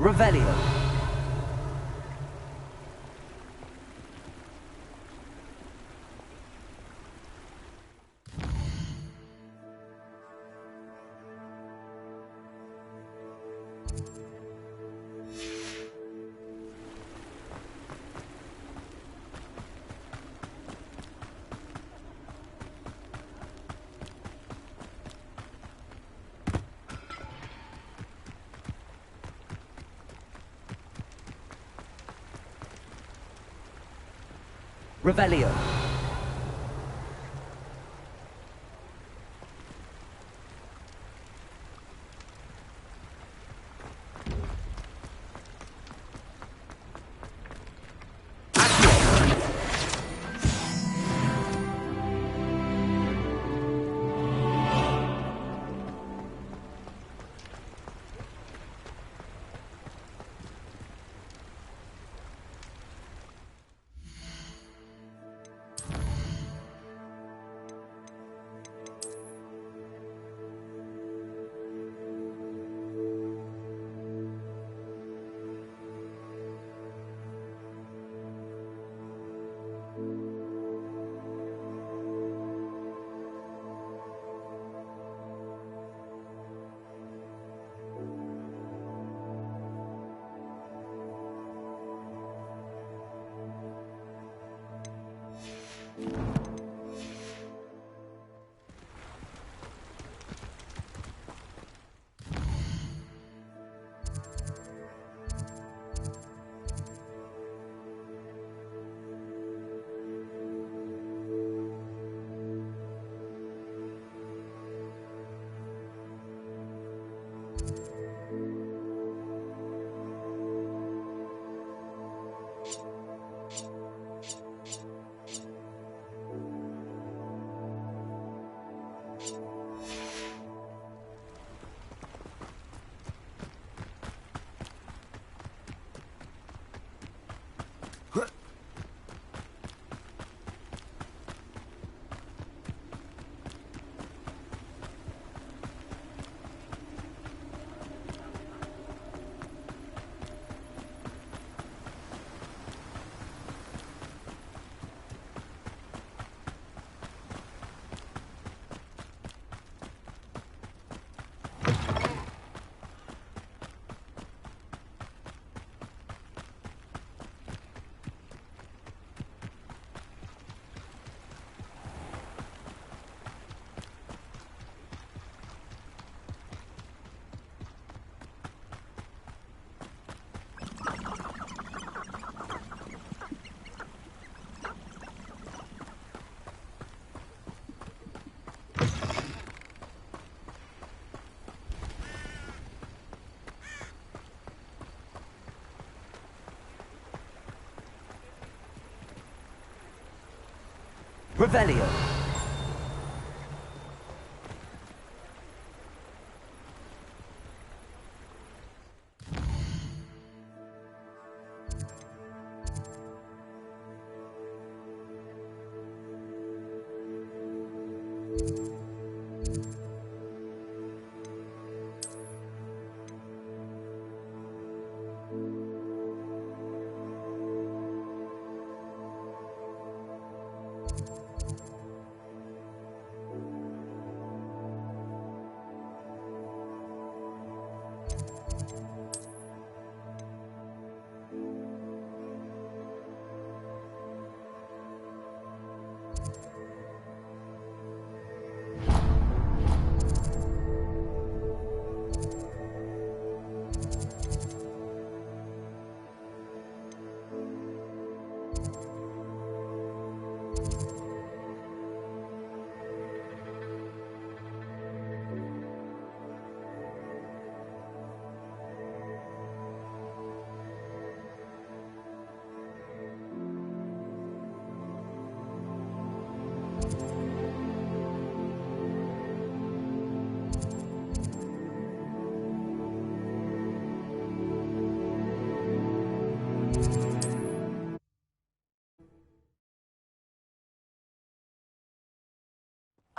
Revelio. Revelio. Revelio.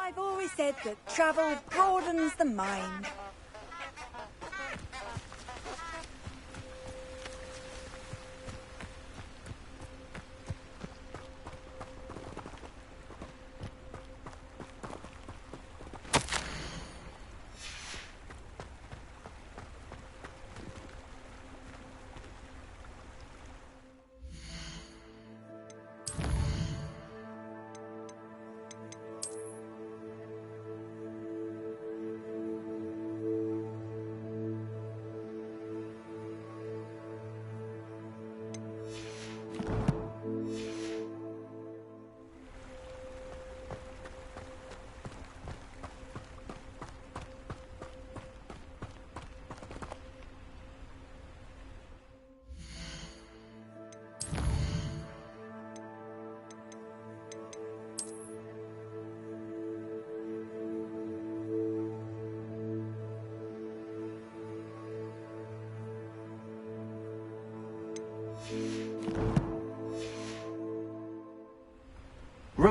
I've always said that travel broadens the mind.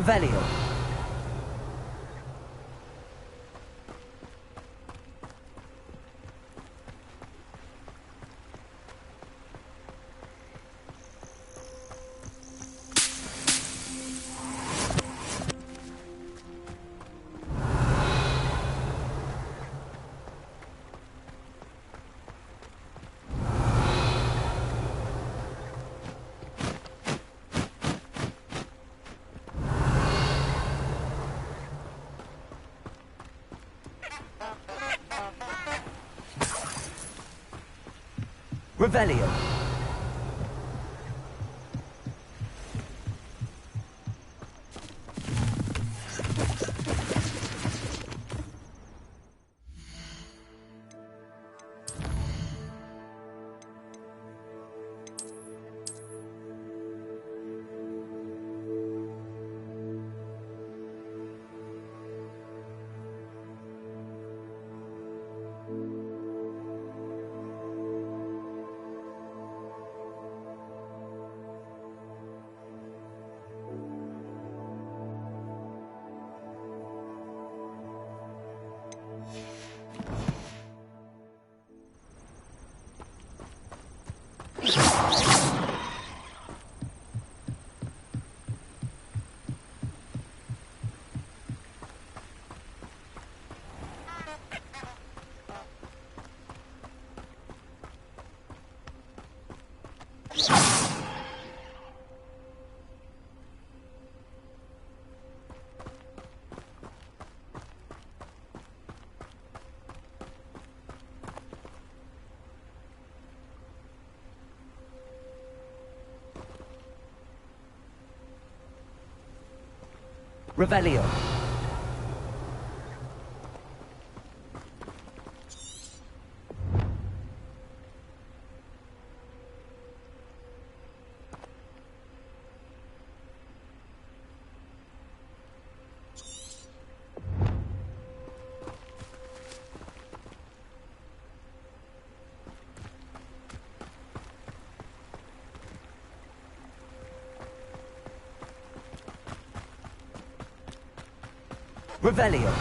Revelio. Revelio. Revelio. Revelio.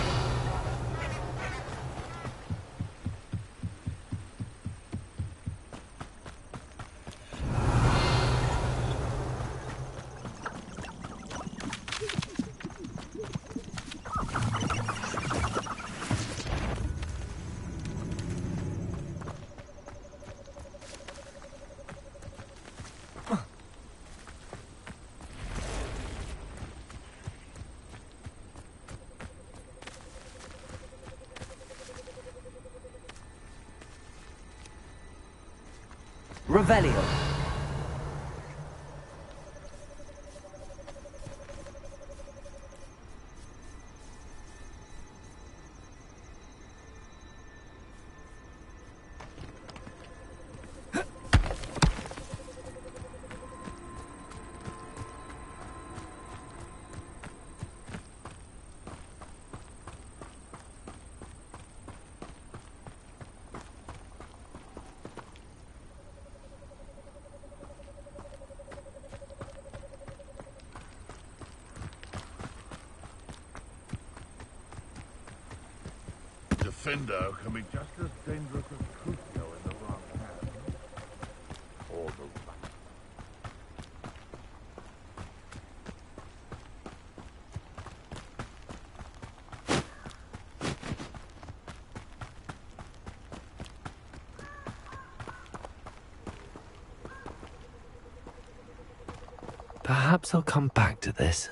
Revelio. Defender can be just as dangerous as Crucio in the wrong hands. Or the right. Perhaps I'll come back to this.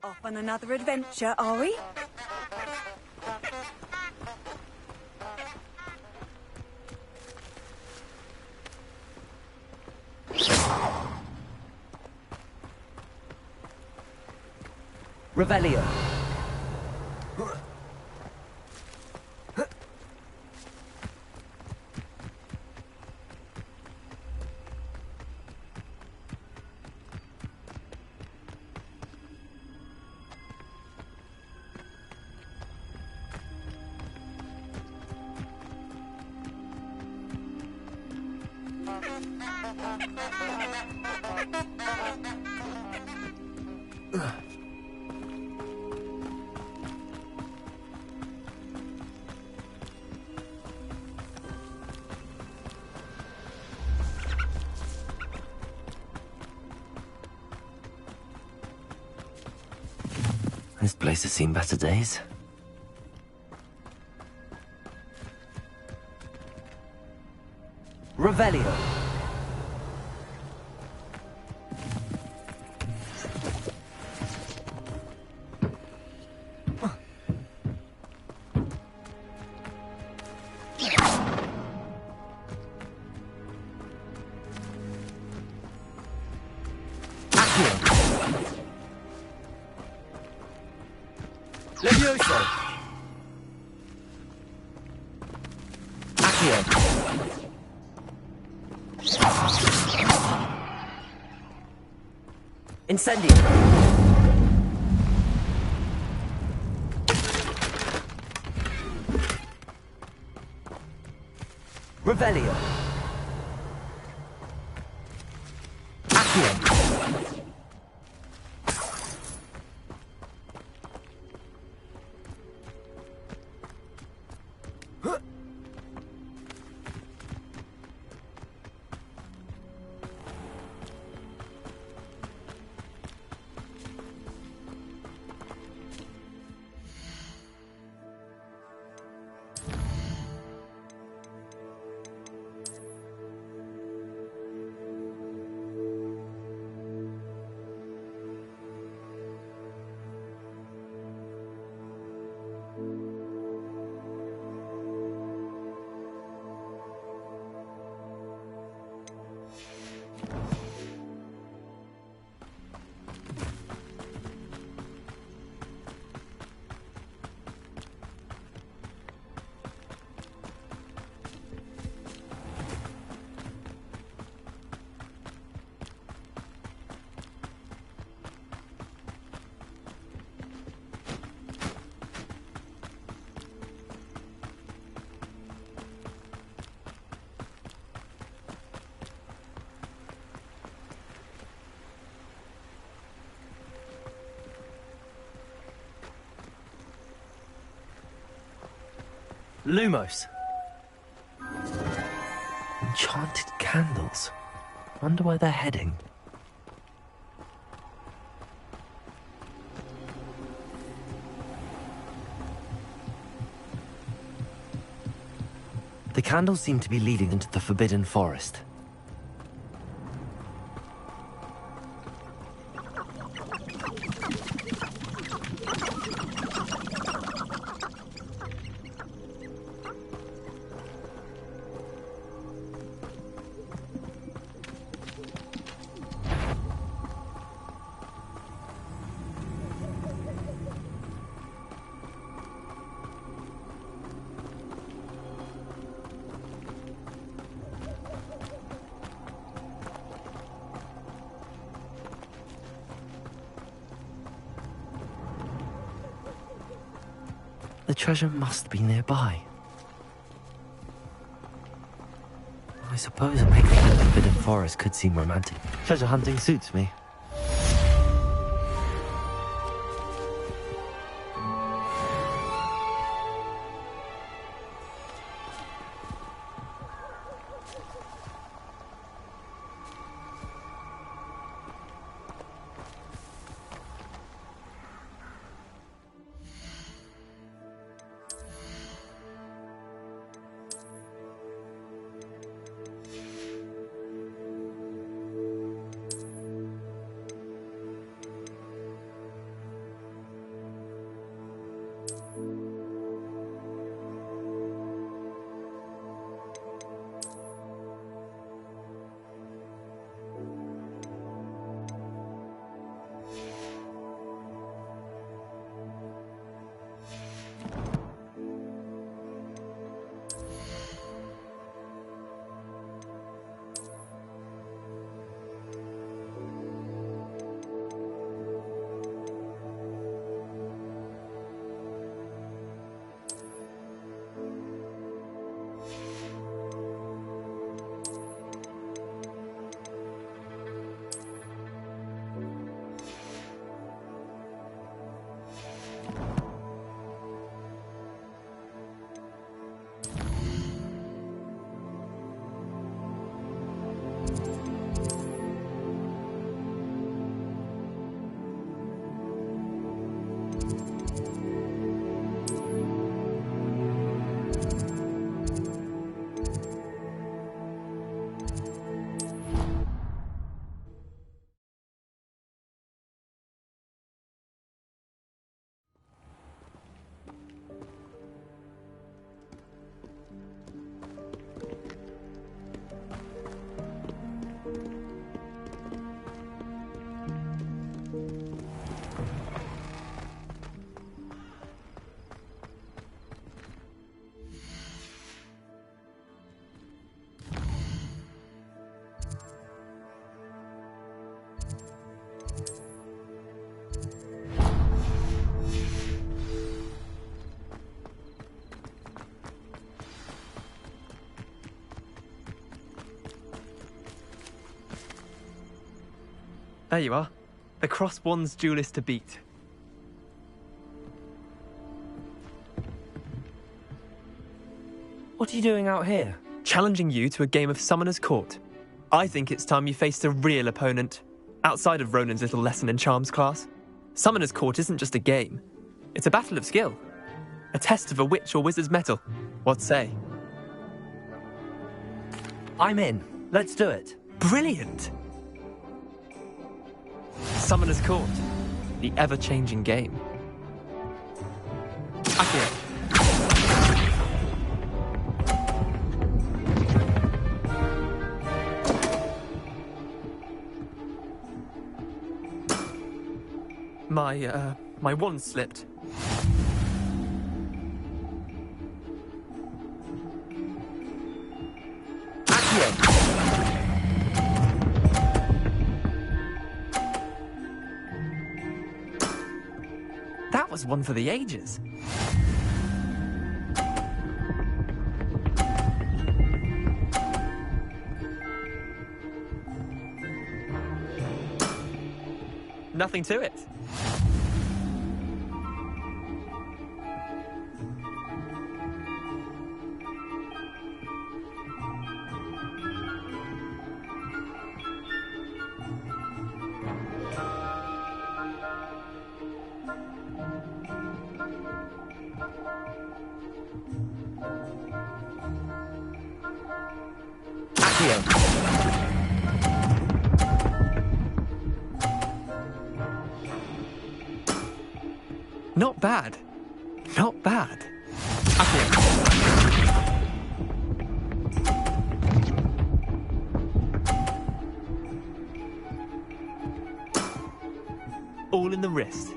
Off on another adventure, are we? Revelio. This place has seen better days. Revelio. Levioso. Accio. Incendio. Revelio. Accio. Lumos. Enchanted candles. Wonder where they're heading. The candles seem to be leading into the Forbidden Forest. The treasure must be nearby. I suppose a picnic in the Forbidden Forest could seem romantic. Treasure hunting suits me. There you are. The Cross Wands duelist to beat. What are you doing out here? Challenging you to a game of Summoner's Court. I think it's time you faced a real opponent, outside of Ronan's little lesson in charms class. Summoner's Court isn't just a game. It's a battle of skill. A test of a witch or wizard's mettle. What say? I'm in. Let's do it. Brilliant! Summoner's Court. The ever-changing game. Accio. My wand slipped. That was one for the ages. Nothing to it. Not bad. Not bad. All in the wrist.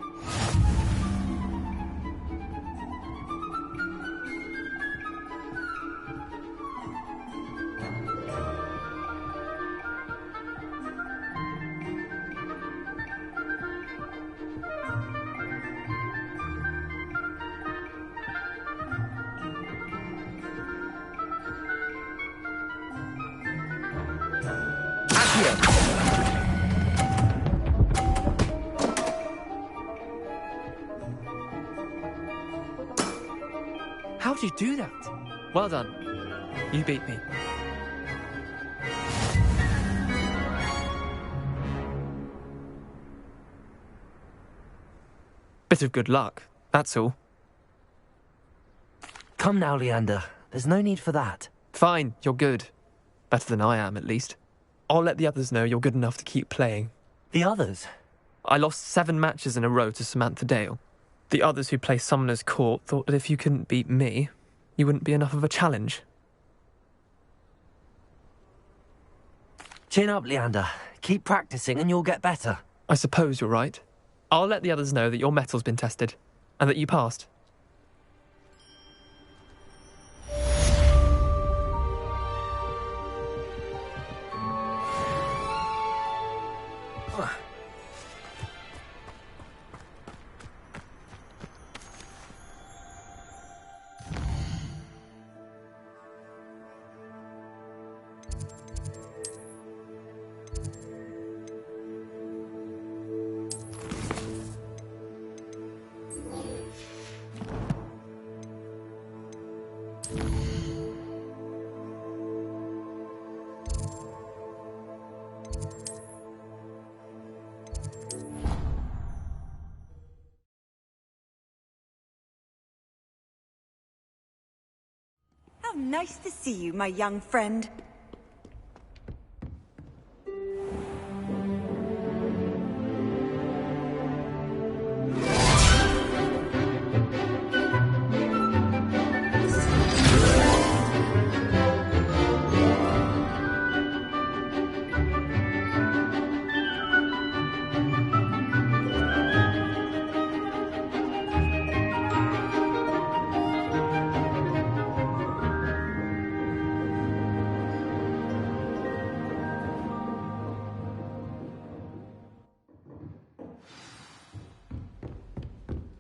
How'd you do that? Well done. You beat me. Bit of good luck, that's all. Come now, Leander. There's no need for that. Fine, you're good. Better than I am, at least. I'll let the others know you're good enough to keep playing. The others? I lost 7 matches in a row to Samantha Dale. The others who play Summoner's Court thought that if you couldn't beat me, you wouldn't be enough of a challenge. Chin up, Leander. Keep practicing and you'll get better. I suppose you're right. I'll let the others know that your metal's been tested, and that you passed. How nice to see you, my young friend.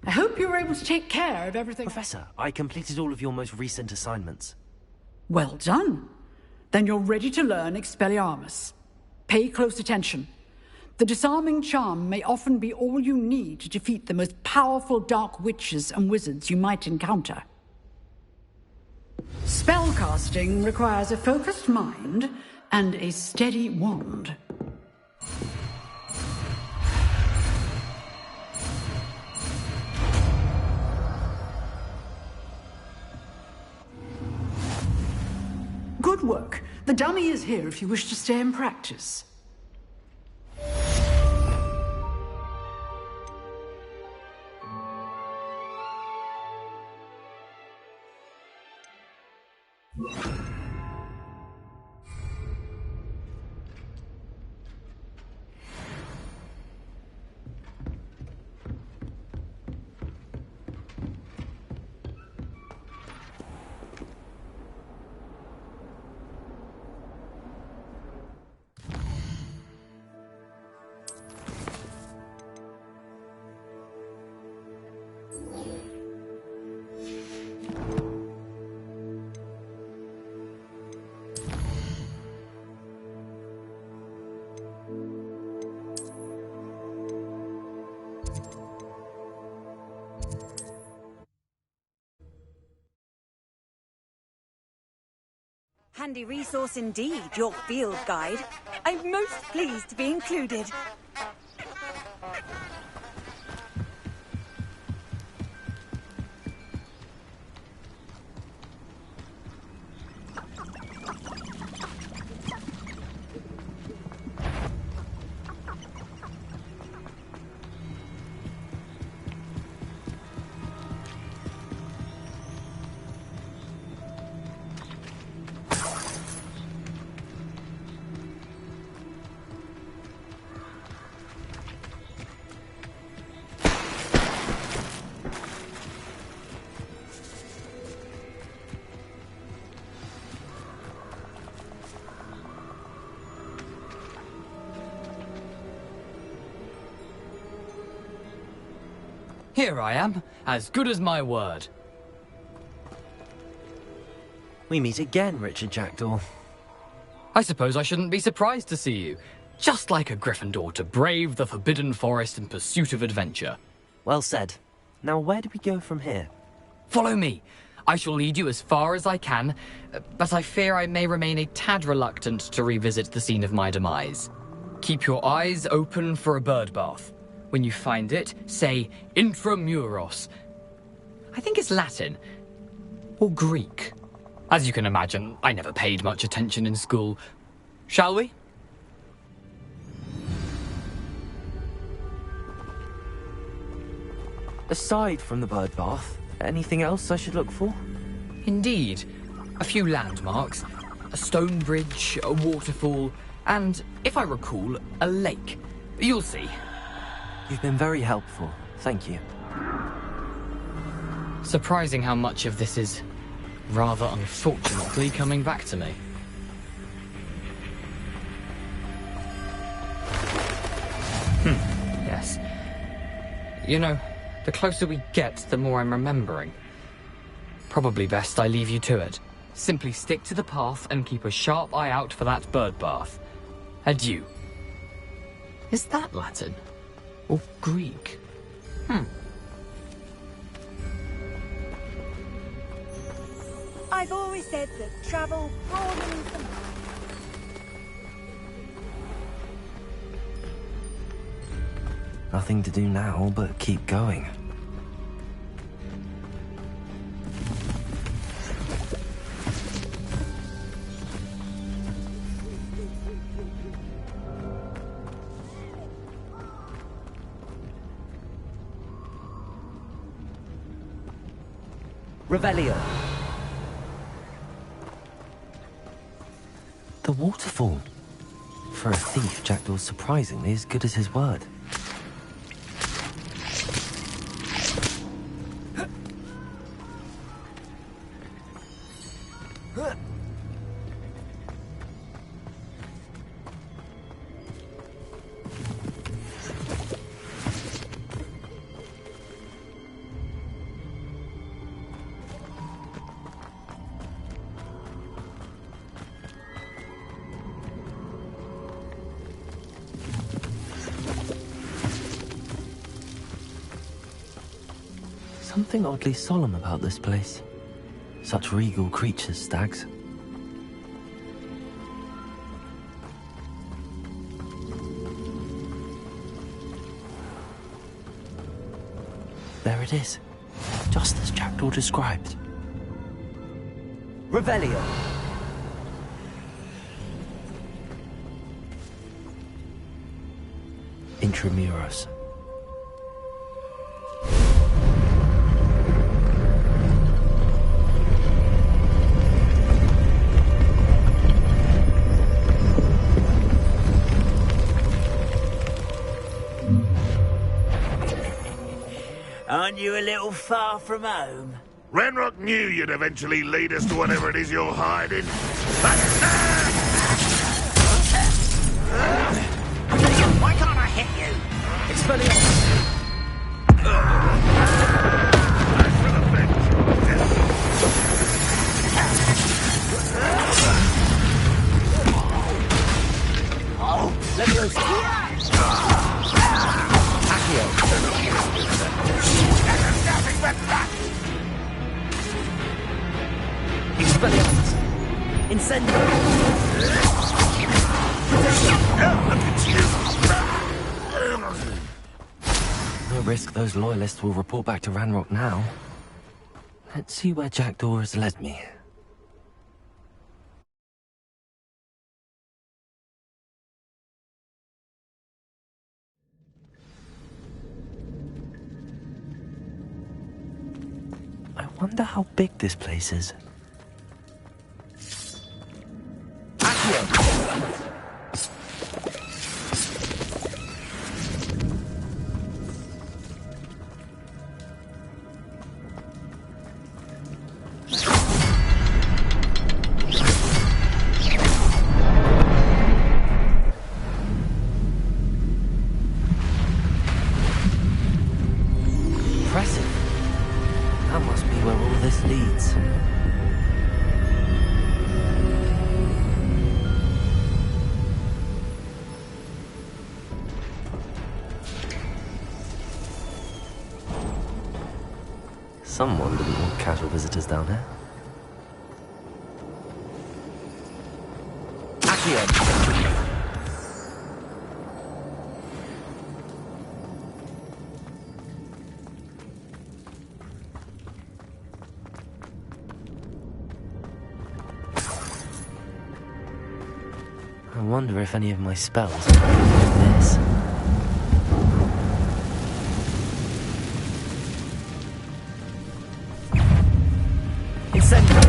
I hope you were able to take care of everything. Professor, I completed all of your most recent assignments. Well done. Then you're ready to learn Expelliarmus. Pay close attention. The disarming charm may often be all you need to defeat the most powerful dark witches and wizards you might encounter. Spellcasting requires a focused mind and a steady wand. Good work. The dummy is here if you wish to stay and practice. Handy resource indeed, your field guide. I'm most pleased to be included. Here I am, as good as my word. We meet again, Richard Jackdaw. I suppose I shouldn't be surprised to see you. Just like a Gryffindor to brave the Forbidden Forest in pursuit of adventure. Well said. Now where do we go from here? Follow me. I shall lead you as far as I can, but I fear I may remain a tad reluctant to revisit the scene of my demise. Keep your eyes open for a bird bath. When you find it, say intramuros. I think it's Latin. Or Greek. As you can imagine, I never paid much attention in school. Shall we? Aside from the bird bath, anything else I should look for? Indeed. A few landmarks. A stone bridge, a waterfall, and, if I recall, a lake. You'll see. You've been very helpful. Thank you. Surprising how much of this is, rather unfortunately, coming back to me. Yes. You know, the closer we get, the more I'm remembering. Probably best I leave you to it. Simply stick to the path and keep a sharp eye out for that bird bath. Adieu. Is that Latin? Or Greek? I've always said that travel broadens the... Nothing to do now but keep going. Revelio. The waterfall. For a thief, Jackdaw's surprisingly as good as his word. something oddly solemn about this place. Such regal creatures, stags. There it is, just as Jackdaw described. Revelio. Intramuros. Aren't you a little far from home? Ranrock knew you'd eventually lead us to whatever it is you're hiding. Why can't I hit you? Expelliarmus. Leviosa. Accio. Nothing but that! Expelliarmus. Incendio. No risk those loyalists will report back to Ranrock now. Let's see where Jackdaw has led me. I wonder how big this place is. Accio. Impressive. That must be where all this leads. Someone didn't want casual visitors down here. Accio. I wonder if any of my spells are like this. Incendio.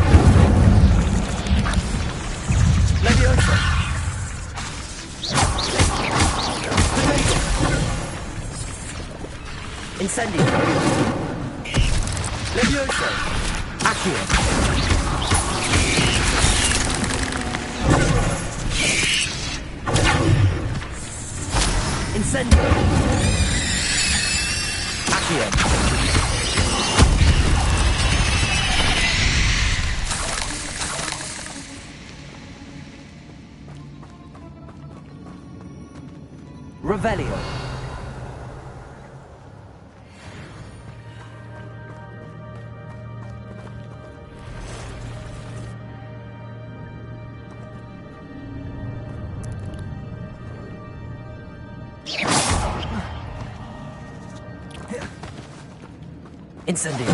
Leviosa. Incendio. Leviosa. Accio. Incendio. Accio. Revelio. Incendio.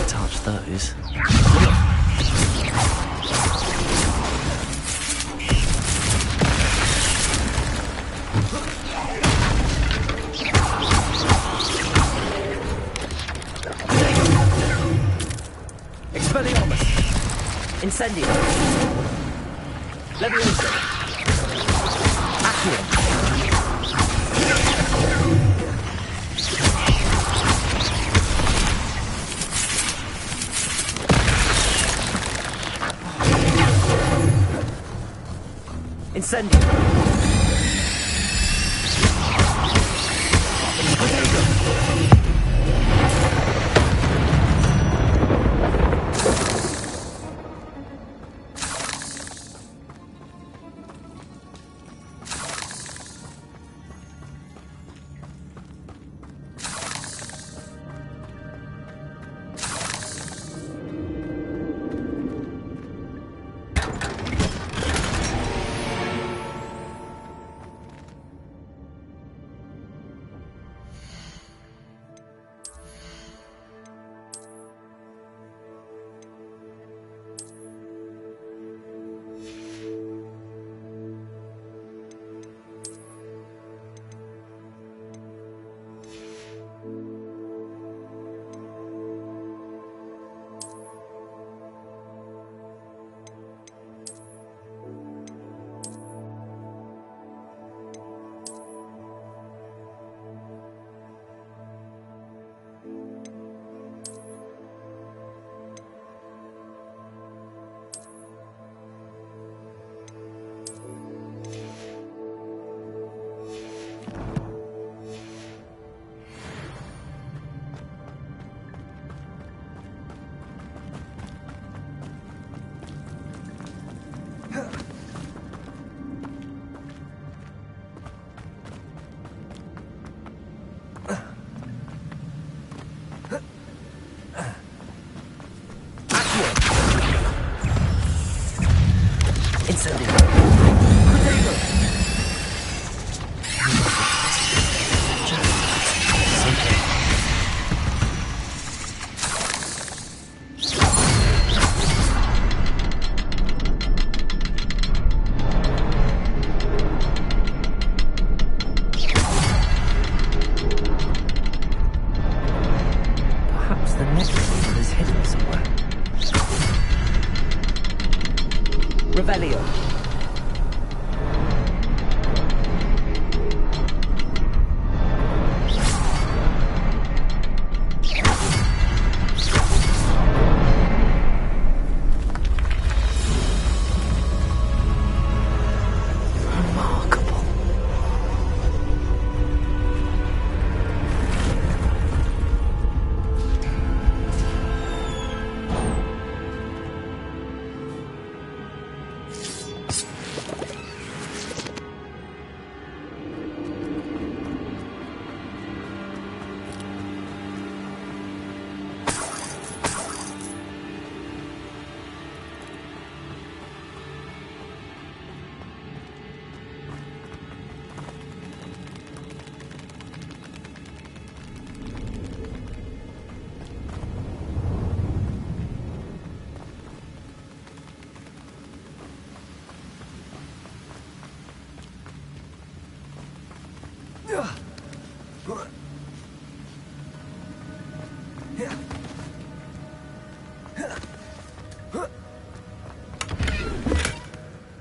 Touch those. Expelliarmus. Incendio. Leviosa. Accio. Incendio. Perhaps the next one is hidden somewhere. Revelio.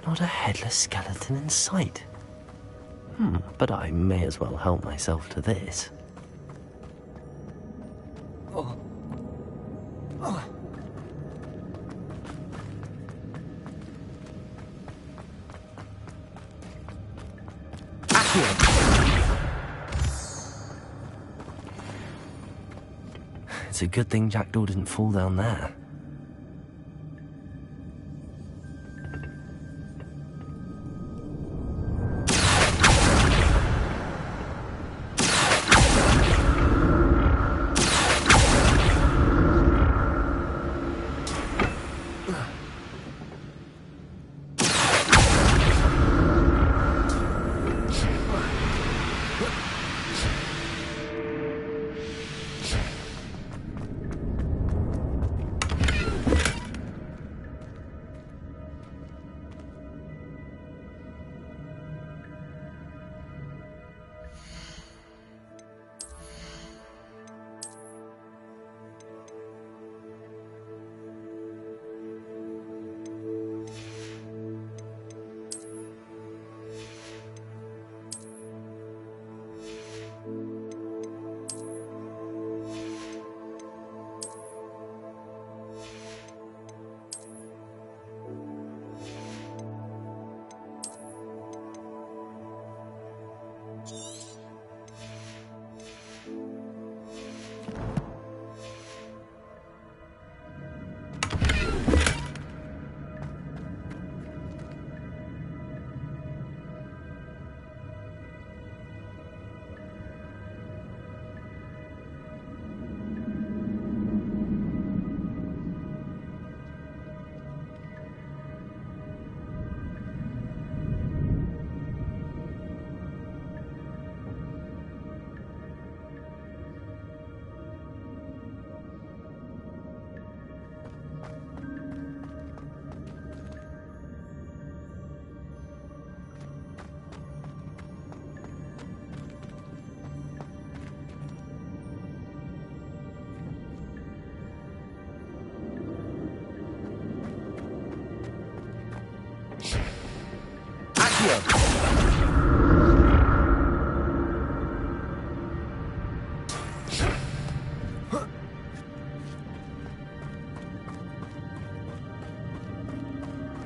Not a headless skeleton in sight. But I may as well help myself to this. It's a good thing Jackdaw didn't fall down there.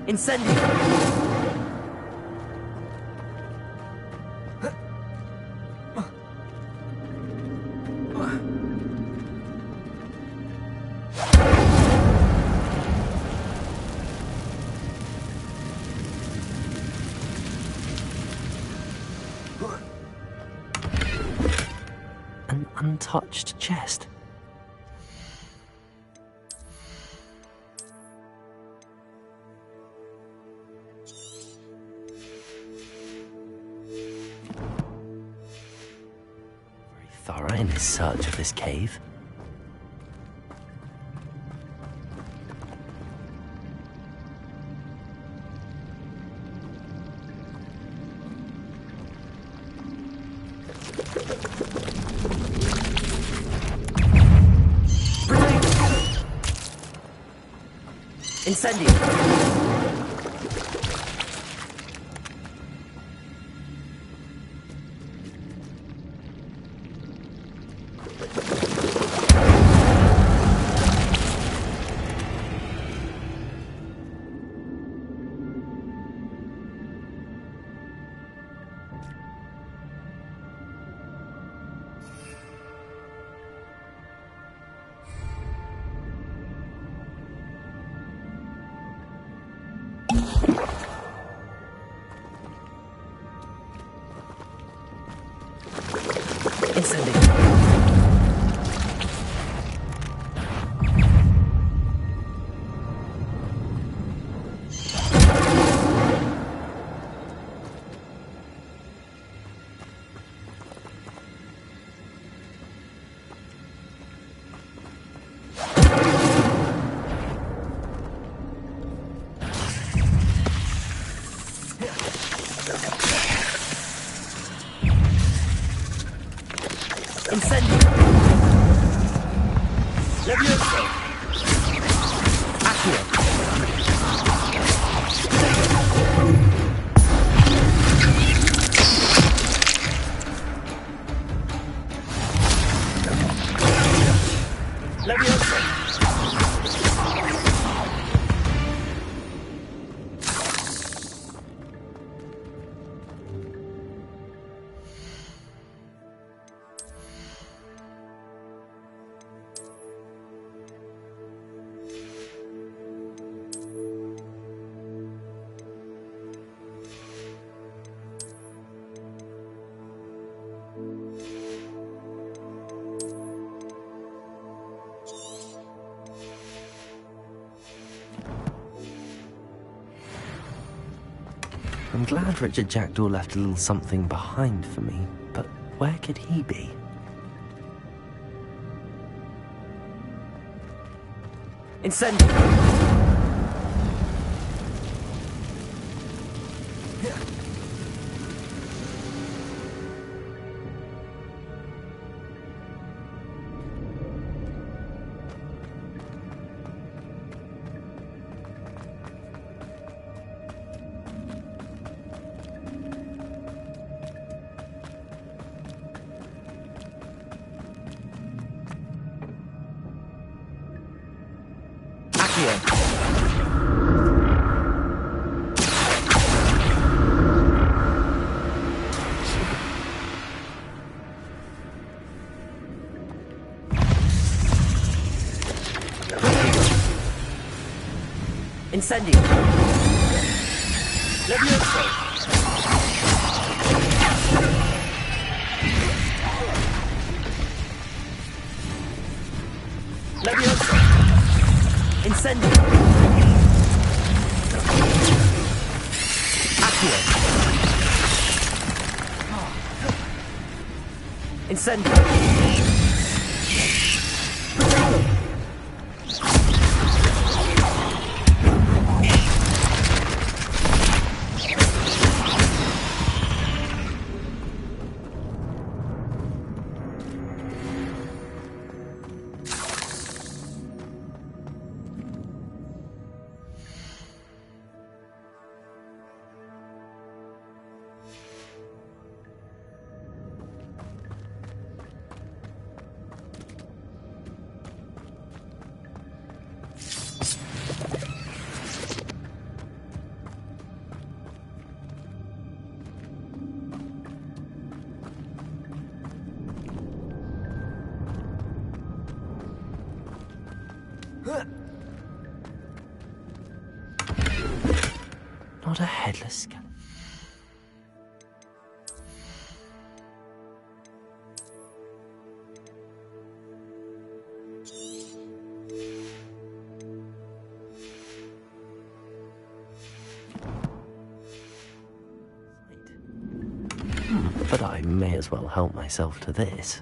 Incendio! An untouched chest. thorough in his search of this cave. Incendio. I'm glad Richard Jackdaw left a little something behind for me, but where could he be? Incendio. Incendio. Levioso. Levioso. Incendio. Accio. Incendio. Not a headless skeleton. But I may as well help myself to this.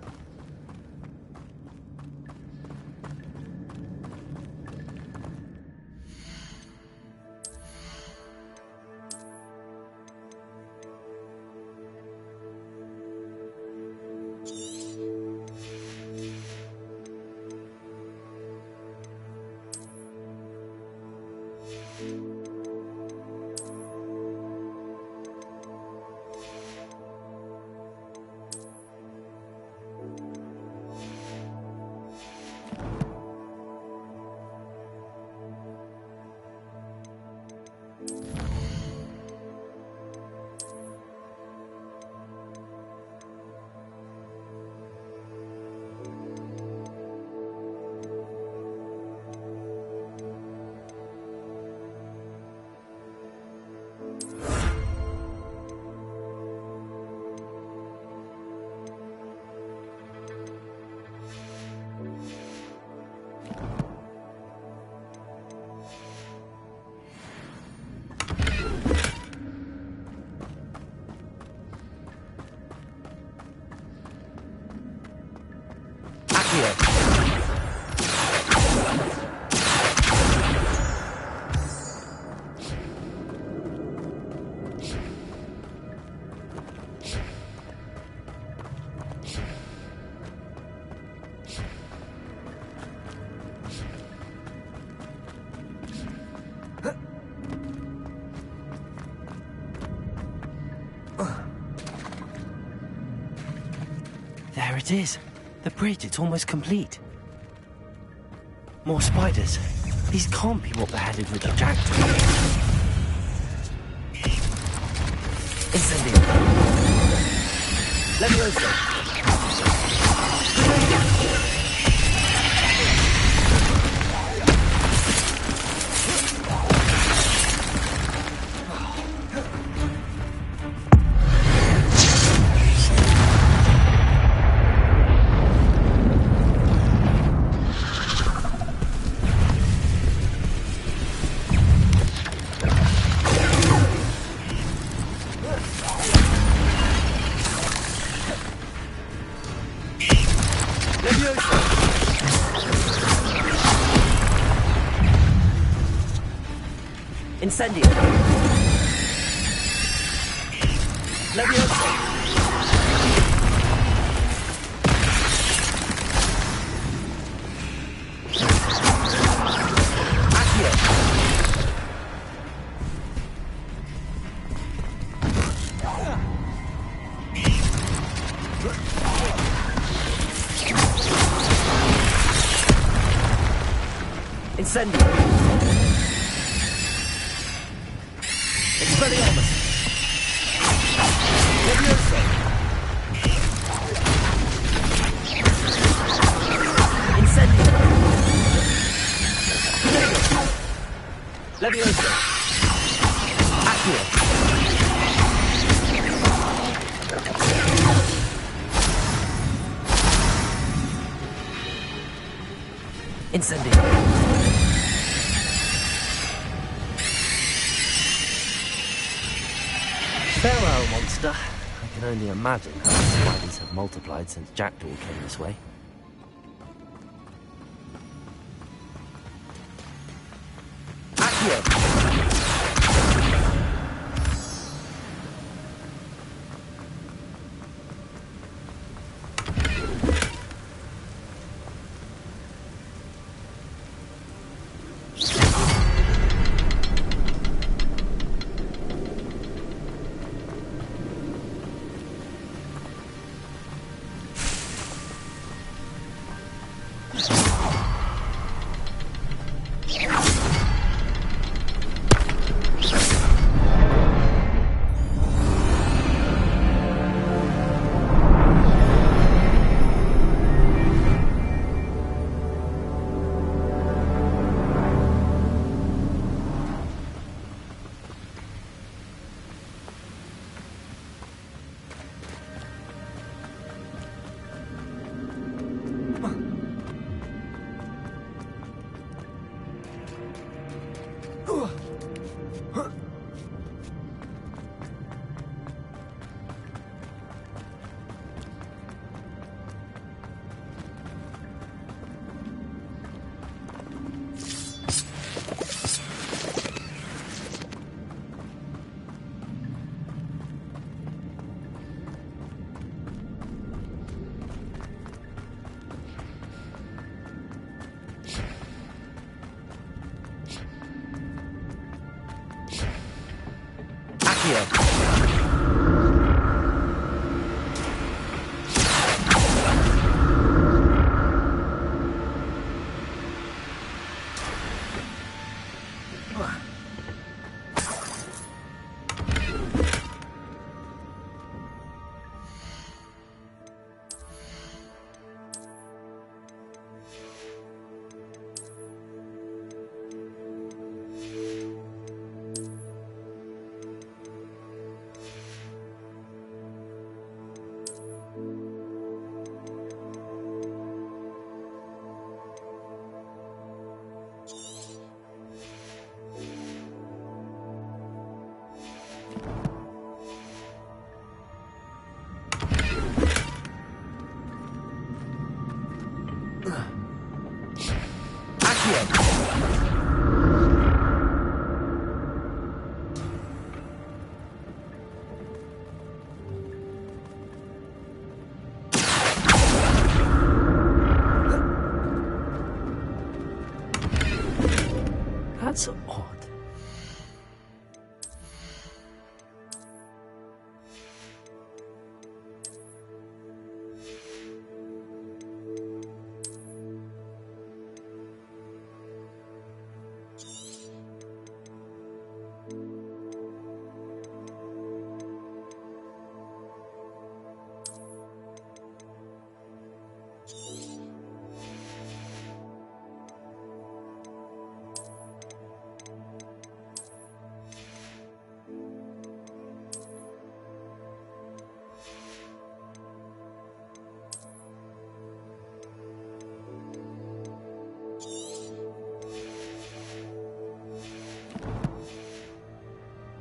There it is. The bridge, it's almost complete. More spiders. These can't be what they're headed with the jackdaw. Incendio. Levioso. Incendio. Levioso. Accio. Incendio. Expelliarmus. Levioso. Incendio. Levioso. Accio. Incendio. Farewell, monster. I can only imagine how the spiders have multiplied since Jackdaw came this way. Accio.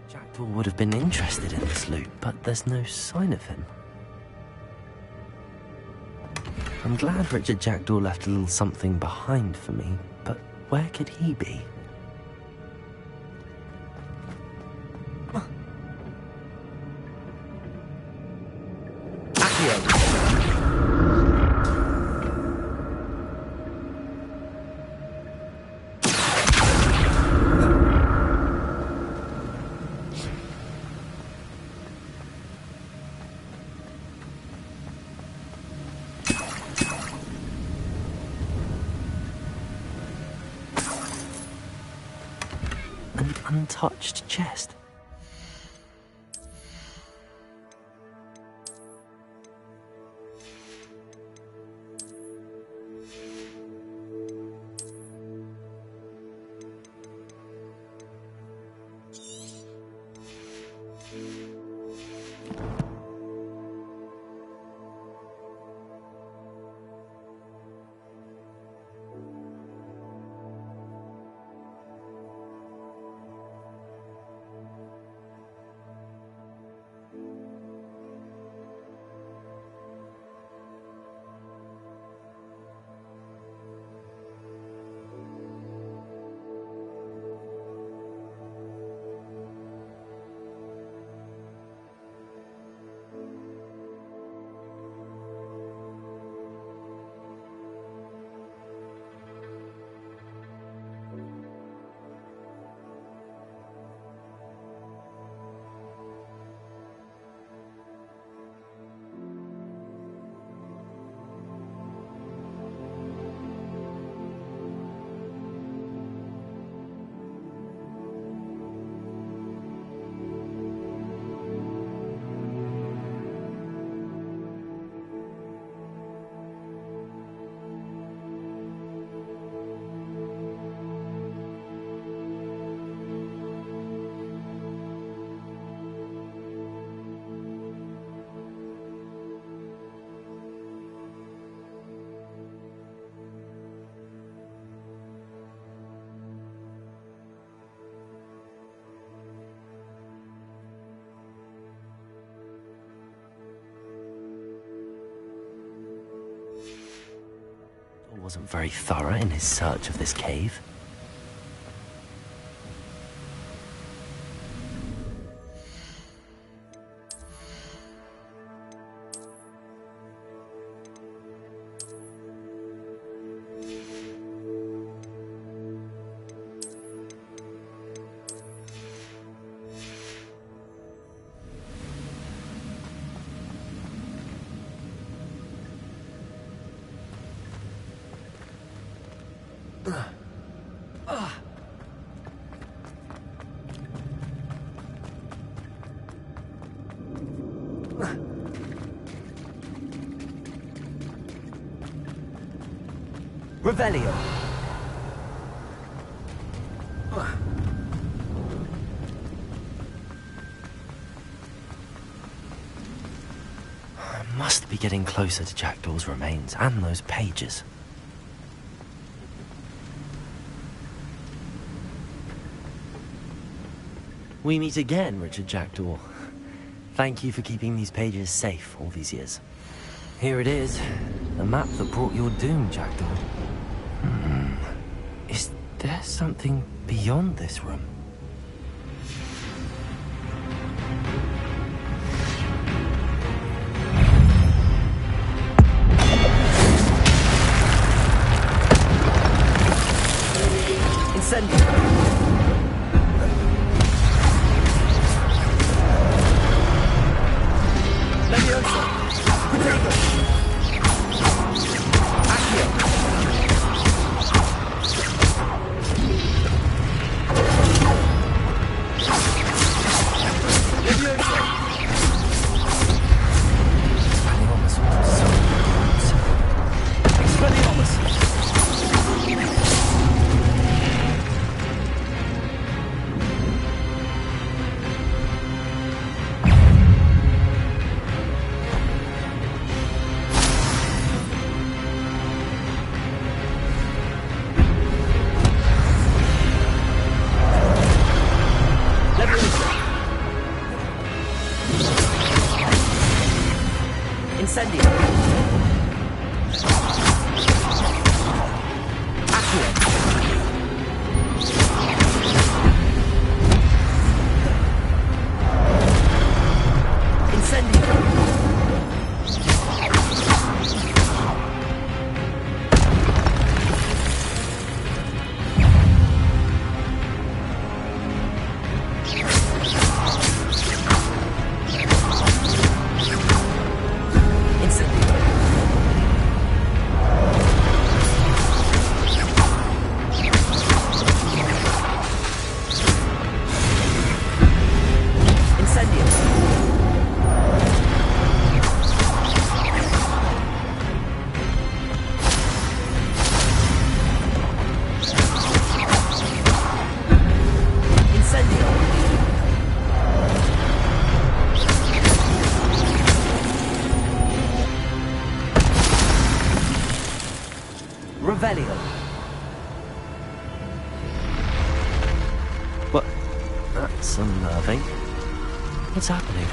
Jackdaw would have been interested in this loot, but there's no sign of him. I'm glad Richard Jackdaw left a little something behind for me, but where could he be? An untouched chest. Wasn't very thorough in his search of this cave. Revelio. I must be getting closer to Jackdaw's remains and those pages. We meet again, Richard Jackdaw. Thank you for keeping these pages safe all these years. Here it is, the map that brought your doom, Jackdaw. Is there something beyond this room? Incendio. Accio. Incendio. Accio. Incendio. Revelio. What? That's unnerving. What's happening?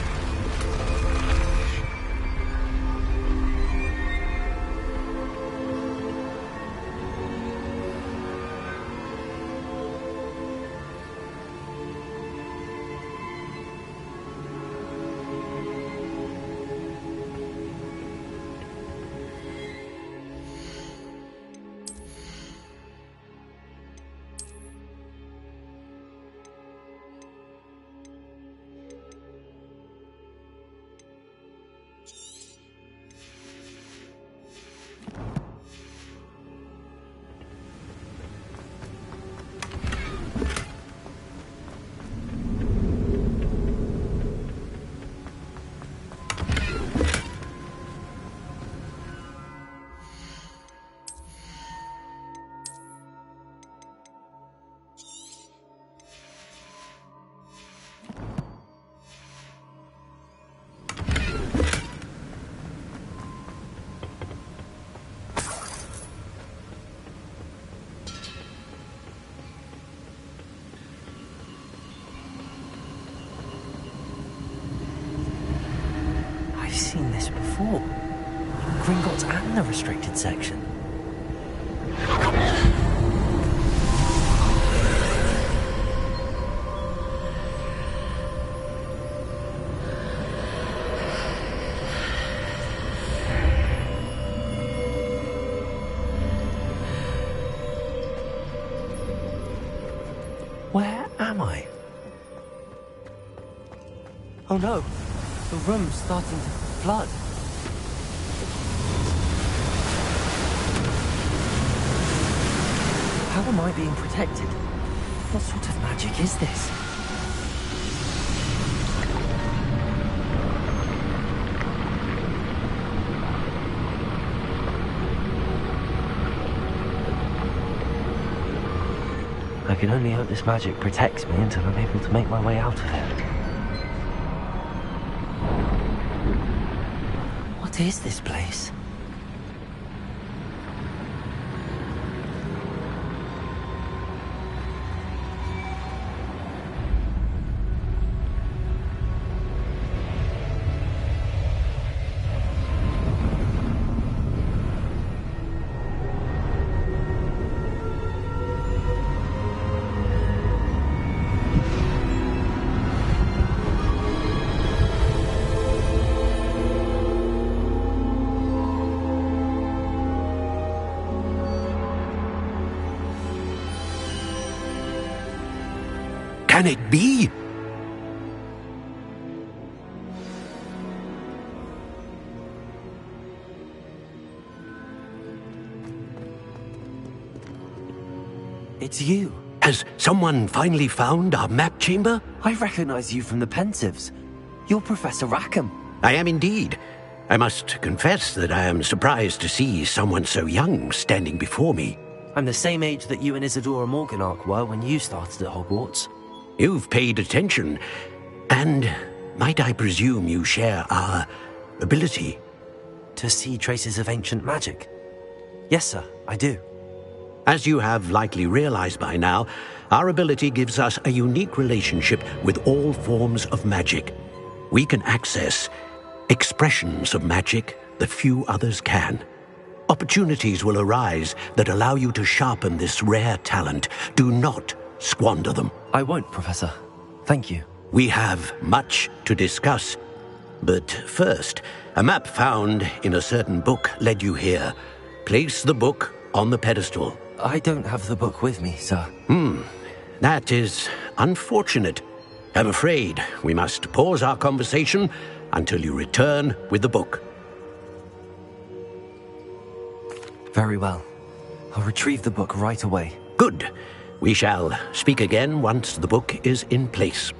I've seen this before. Gringotts and the restricted section. Where am I? Oh no, the room's starting to flood. How am I being protected? What sort of magic is this? I can only hope this magic protects me until I'm able to make my way out of it. What is this place? Can it be? It's you. Has someone finally found our map chamber? I recognize you from the Pensives. You're Professor Rackham. I am indeed. I must confess that I am surprised to see someone so young standing before me. I'm the same age that you and Isadora Morganach were when you started at Hogwarts. You've paid attention, and might I presume you share our ability? To see traces of ancient magic? Yes, sir, I do. As you have likely realized by now, our ability gives us a unique relationship with all forms of magic. We can access expressions of magic that few others can. Opportunities will arise that allow you to sharpen this rare talent. Do not squander them. I won't, Professor. Thank you. We have much to discuss. But first, a map found in a certain book led you here. Place the book on the pedestal. I don't have the book with me, sir. That is unfortunate. I'm afraid we must pause our conversation until you return with the book. Very well. I'll retrieve the book right away. Good. We shall speak again once the book is in place.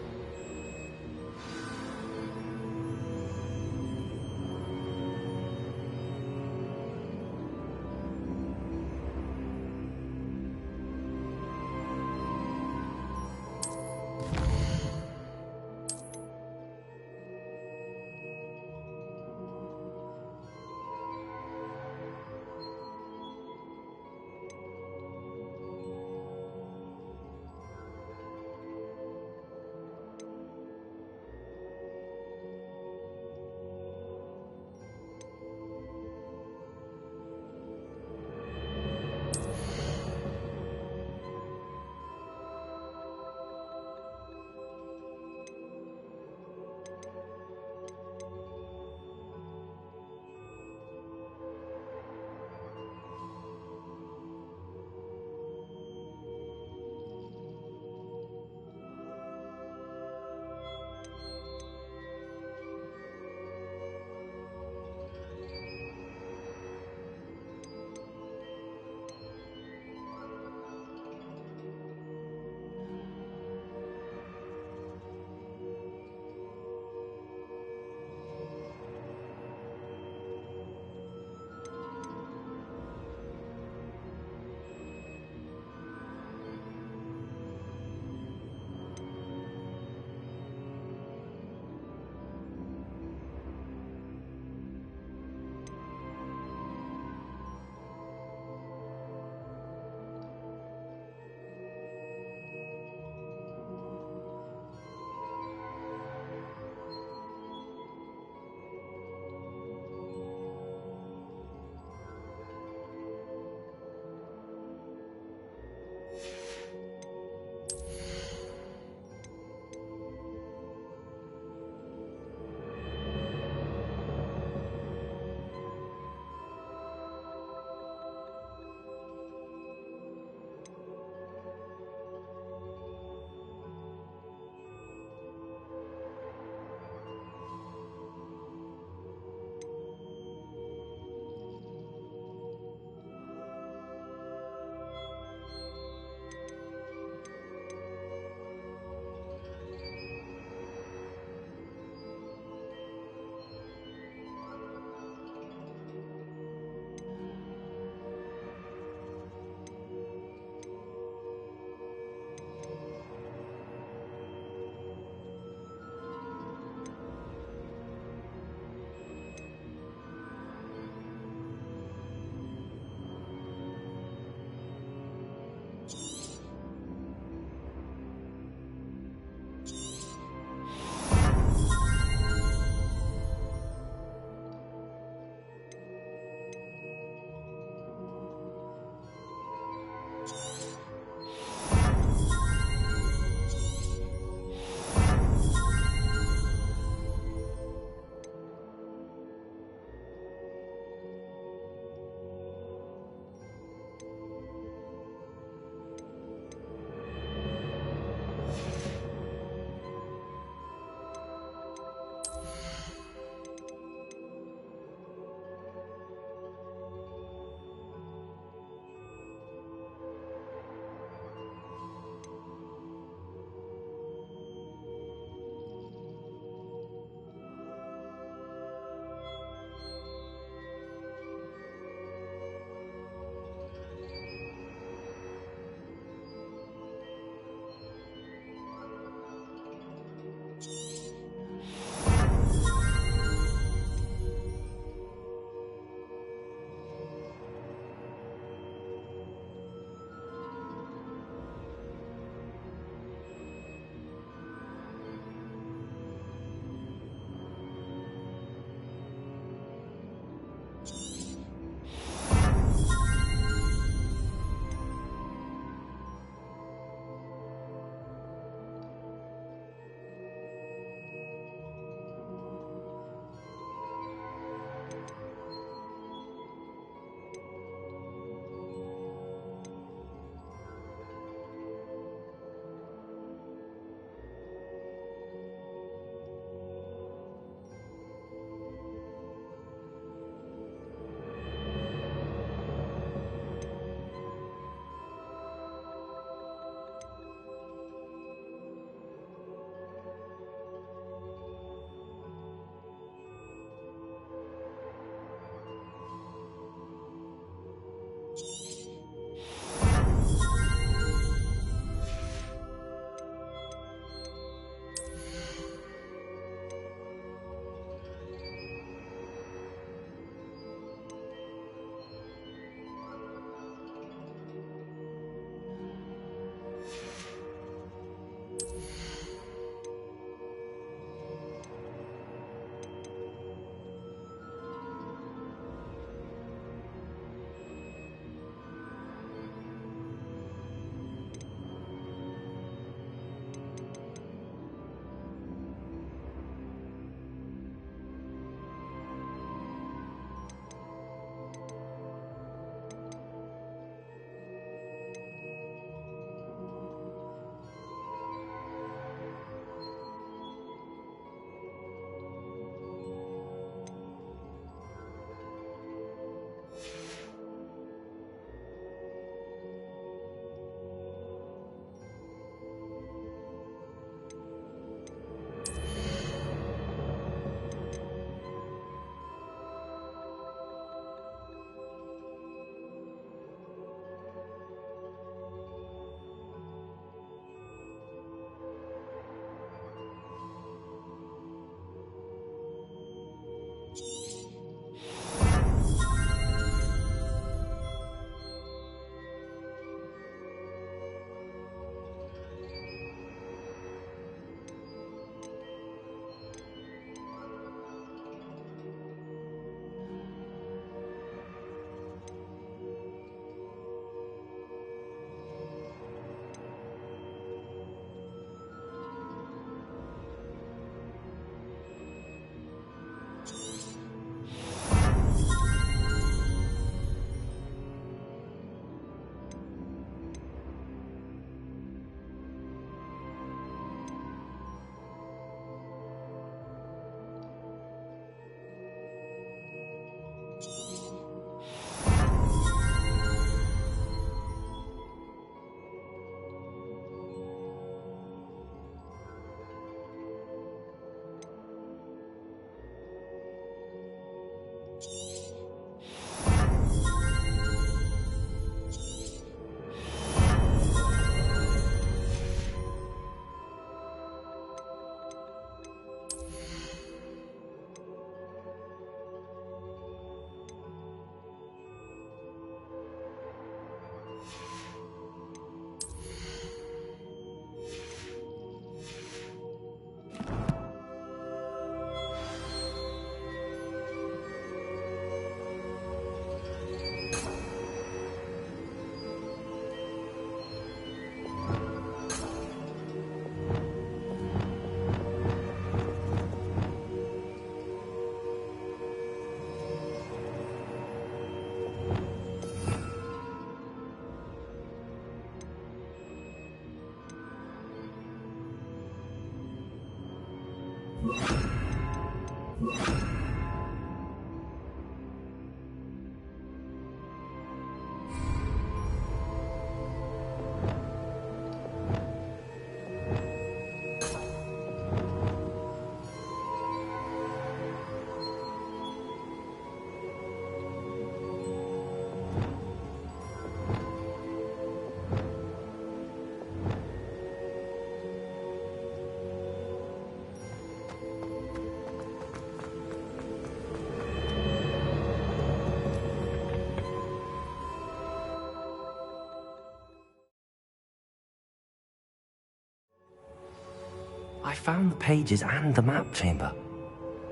I found the pages and the map chamber.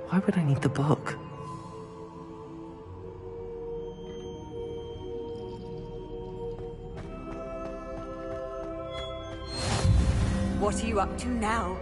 Why would I need the book? What are you up to now?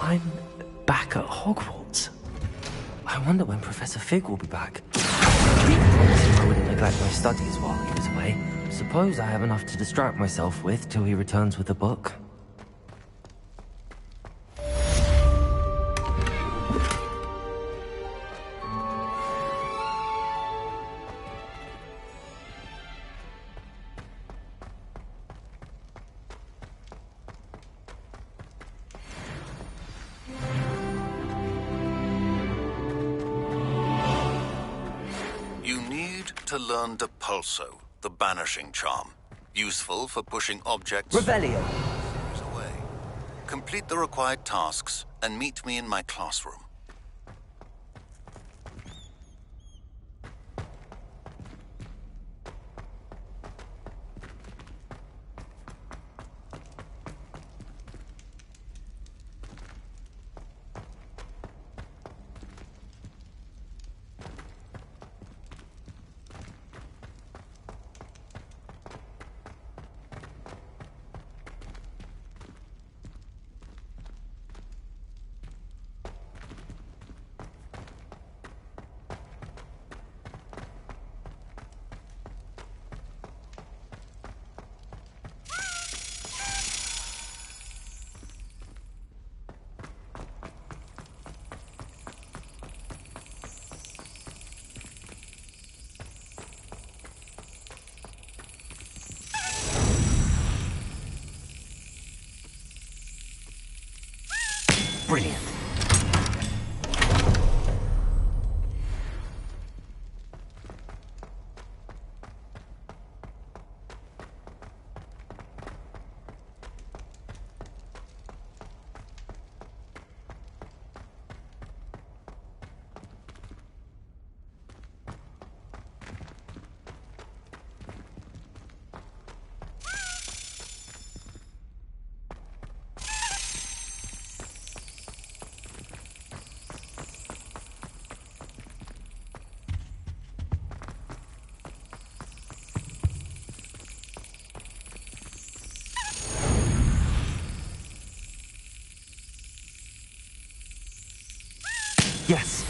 I'm back at Hogwarts. I wonder when Professor Fig will be back. He promised I wouldn't neglect my studies while he was away. Suppose I have enough to distract myself with till he returns with the book. To learn Depulso, the banishing charm. Useful for pushing objects Revelio. away. Complete the required tasks and meet me in my classroom. Brilliant. Yes.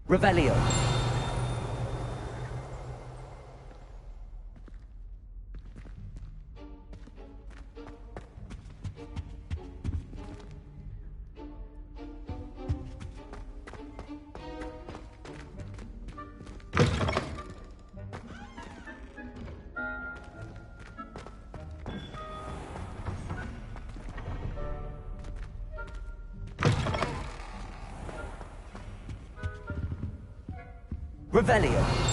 Revelio. Revelio.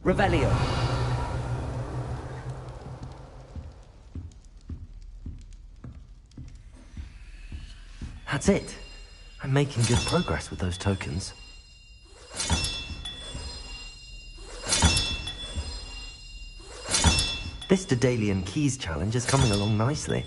Revelio. That's it. I'm making good progress with those tokens. This Daedalian Keys challenge is coming along nicely.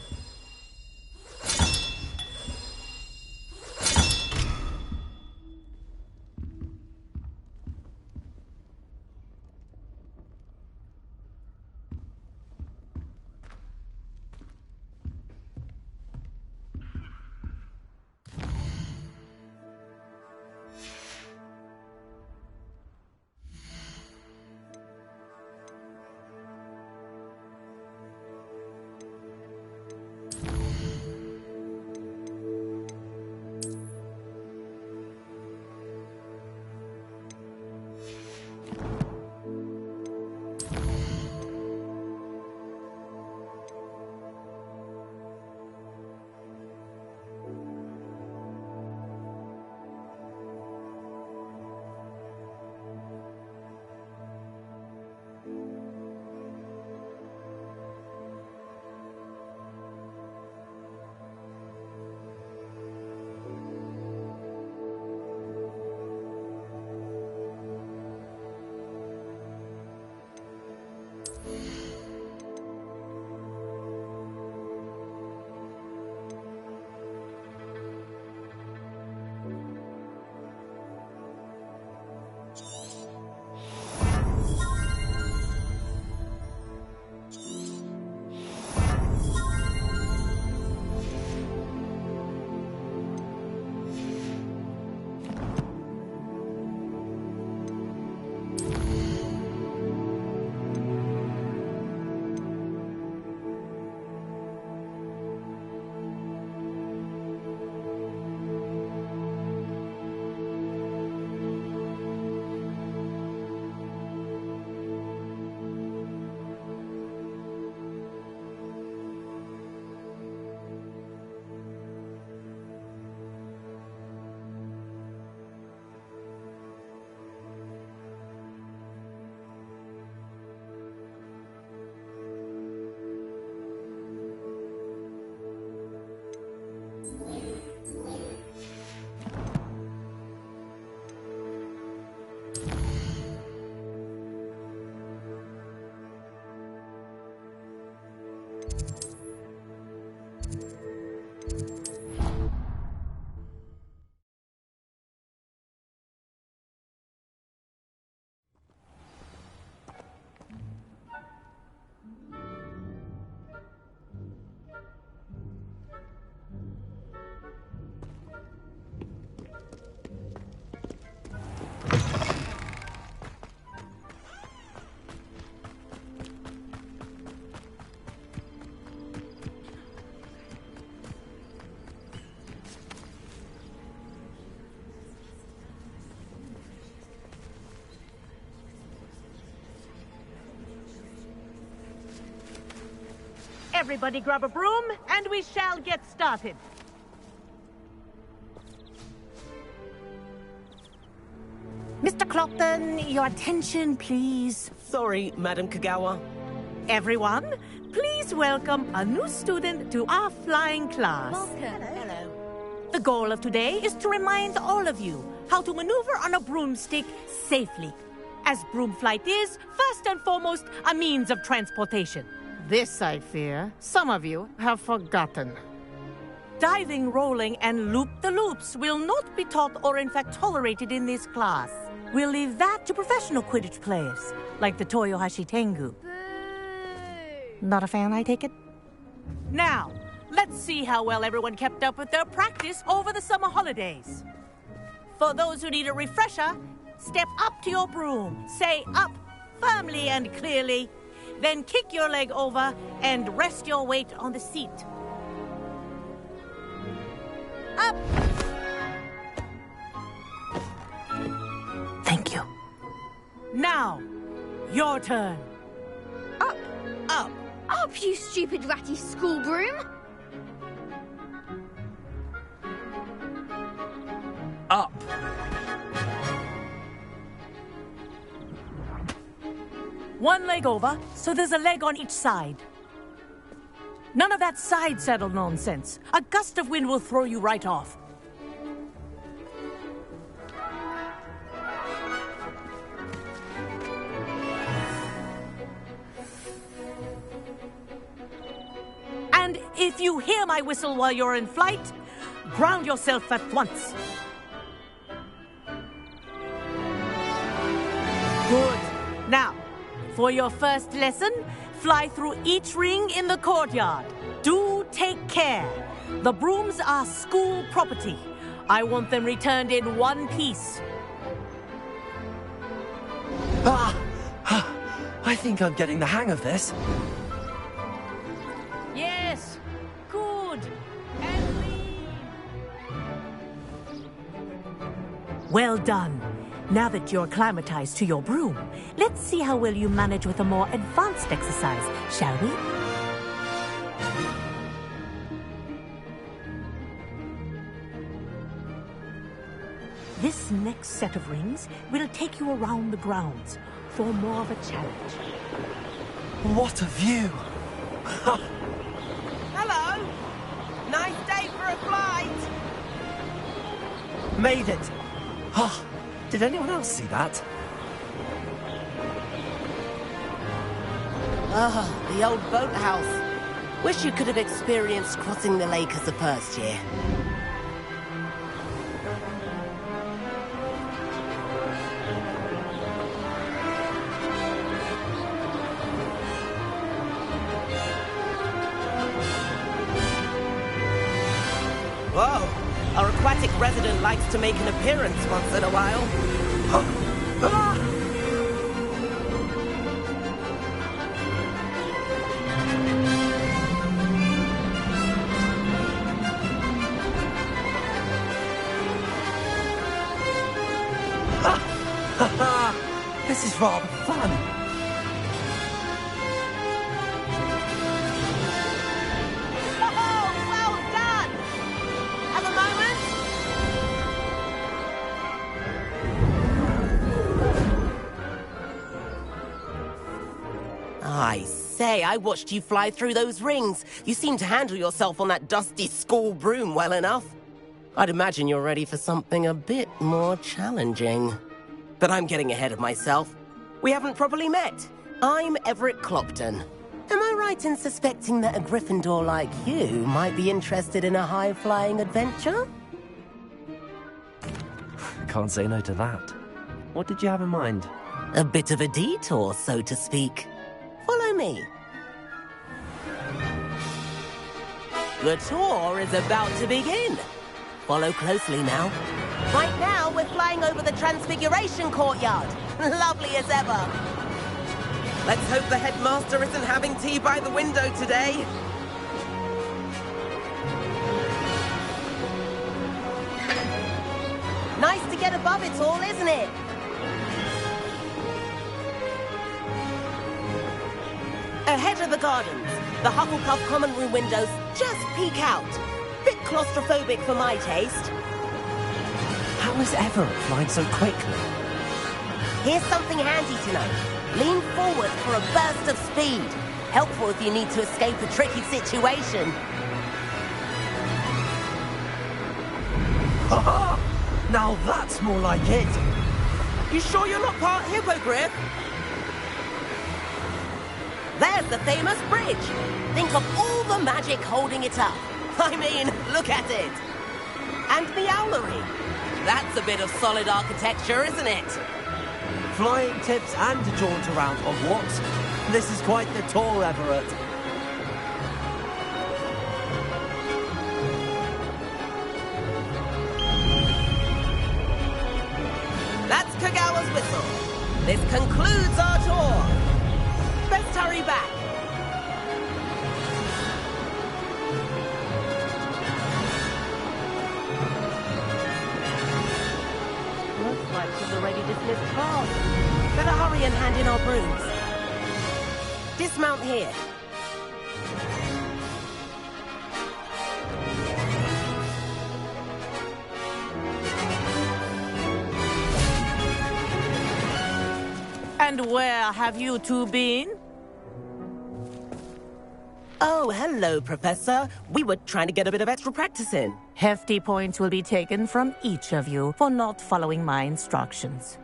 Everybody grab a broom, and we shall get started. Mr. Clopton, your attention, please. Sorry, Madam Kagawa. Everyone, please welcome a new student to our flying class. Welcome. Hello. The goal of today is to remind all of you how to maneuver on a broomstick safely, as broom flight is, first and foremost, a means of transportation. This, I fear, some of you have forgotten. Diving, rolling, and loop-the-loops will not be taught or in fact tolerated in this class. We'll leave that to professional Quidditch players, like the Toyohashi Tengu. Not a fan, I take it? Now, let's see how well everyone kept up with their practice over the summer holidays. For those who need a refresher, step up to your broom, say up firmly and clearly, then kick your leg over and rest your weight on the seat. Up! Thank you. Now, your turn. Up. Up. Up, you stupid ratty school broom. Up. One leg over, so there's a leg on each side. None of that side saddle nonsense. A gust of wind will throw you right off. And if you hear my whistle while you're in flight, ground yourself at once. Good. Now, for your first lesson, fly through each ring in the courtyard. Do take care. The brooms are school property. I want them returned in one piece. I think I'm getting the hang of this. Yes. Good. And lead. Well done. Now that you're acclimatized to your broom, let's see how well you manage with a more advanced exercise, shall we? This next set of rings will take you around the grounds for more of a challenge. What a view! Hello! Nice day for a flight! Made it! Oh, did anyone else see that? Ah, the old boathouse. Wish you could have experienced crossing the lake as a first year. Whoa! Our aquatic resident likes to make an appearance once in a while. This is rather fun. Well done! Have a moment? I say, I watched you fly through those rings. You seem to handle yourself on that dusty school broom well enough. I'd imagine you're ready for something a bit more challenging. But I'm getting ahead of myself. We haven't properly met. I'm Everett Clopton. Am I right in suspecting that a Gryffindor like you might be interested in a high-flying adventure? Can't say no to that. What did you have in mind? A bit of a detour, so to speak. Follow me. The tour is about to begin. Follow closely now. Right now, we're flying over the Transfiguration Courtyard. Lovely as ever. Let's hope the headmaster isn't having tea by the window today. Nice to get above it all, isn't it? Ahead of the gardens, The Hufflepuff common room windows just peek out. Bit claustrophobic for my taste. How is Everett flying so quickly? Here's something handy to know. Lean forward for a burst of speed. Helpful if you need to escape a tricky situation. Now that's more like it. You sure you're not part hippogriff? There's the famous bridge. Think of all the magic holding it up. I mean, look at it. And the owlery. That's a bit of solid architecture, isn't it? Flying tips and a jaunt around Hogwarts. This is quite the tour, Everett. That's Kagawa's whistle. This concludes our tour. Best hurry back. Looks like she's already dismissed class. Better hurry and hand in our brooms. Dismount here. And where have you two been? Oh, hello, Professor. We were trying to get a bit of extra practice in. Hefty points will be taken from each of you for not following my instructions.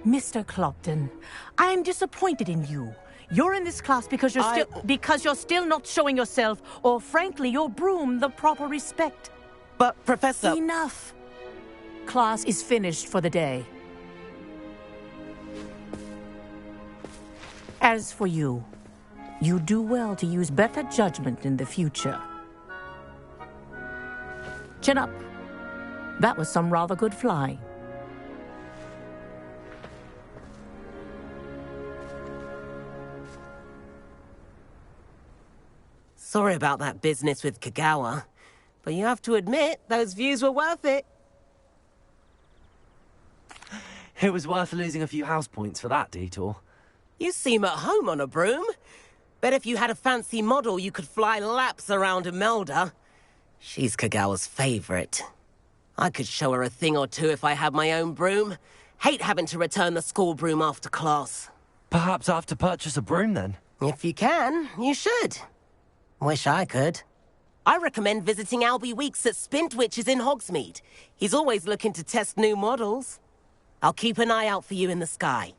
Mr. Clopton, I am disappointed in you. You're in this class because you're still not showing yourself, or frankly, your broom the proper respect. But, Professor... Enough. Class is finished for the day. As for you, you do well to use better judgment in the future. Chin up. That was some rather good flying. Sorry about that business with Kagawa, but you have to admit, those views were worth it. It was worth losing a few house points for that detour. You seem at home on a broom. Bet if you had a fancy model, you could fly laps around Imelda. She's Kagawa's favorite. I could show her a thing or two if I had my own broom. Hate having to return the school broom after class. Perhaps I have to purchase a broom then? If you can, you should. Wish I could. I recommend visiting Albie Weeks at Spintwitches in Hogsmeade. He's always looking to test new models. I'll keep an eye out for you in the sky.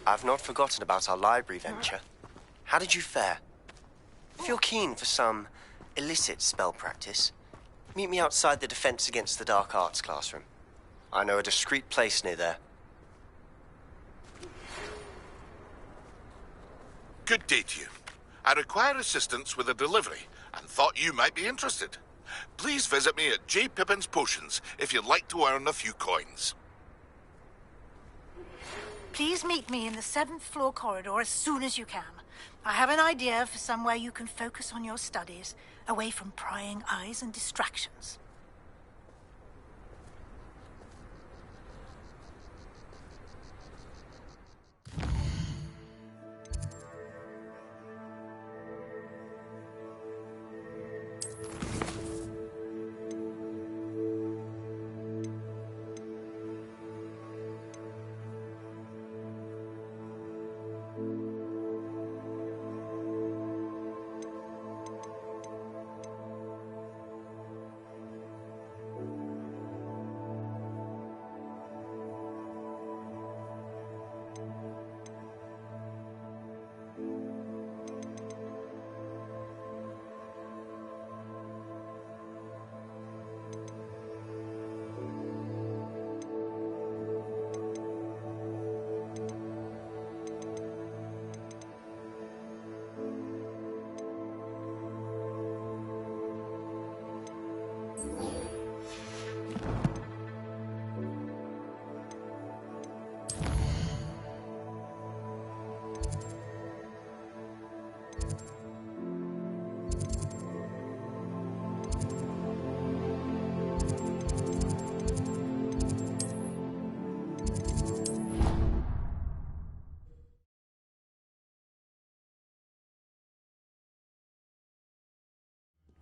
I've not forgotten about our library venture. How did you fare? If you're keen for some illicit spell practice, meet me outside the Defense Against the Dark Arts classroom. I know a discreet place near there. Good day to you. I require assistance with a delivery and thought you might be interested. Please visit me at J. Pippin's Potions if you'd like to earn a few coins. Please meet me in the 7th floor corridor as soon as you can. I have an idea for somewhere you can focus on your studies, away from prying eyes and distractions.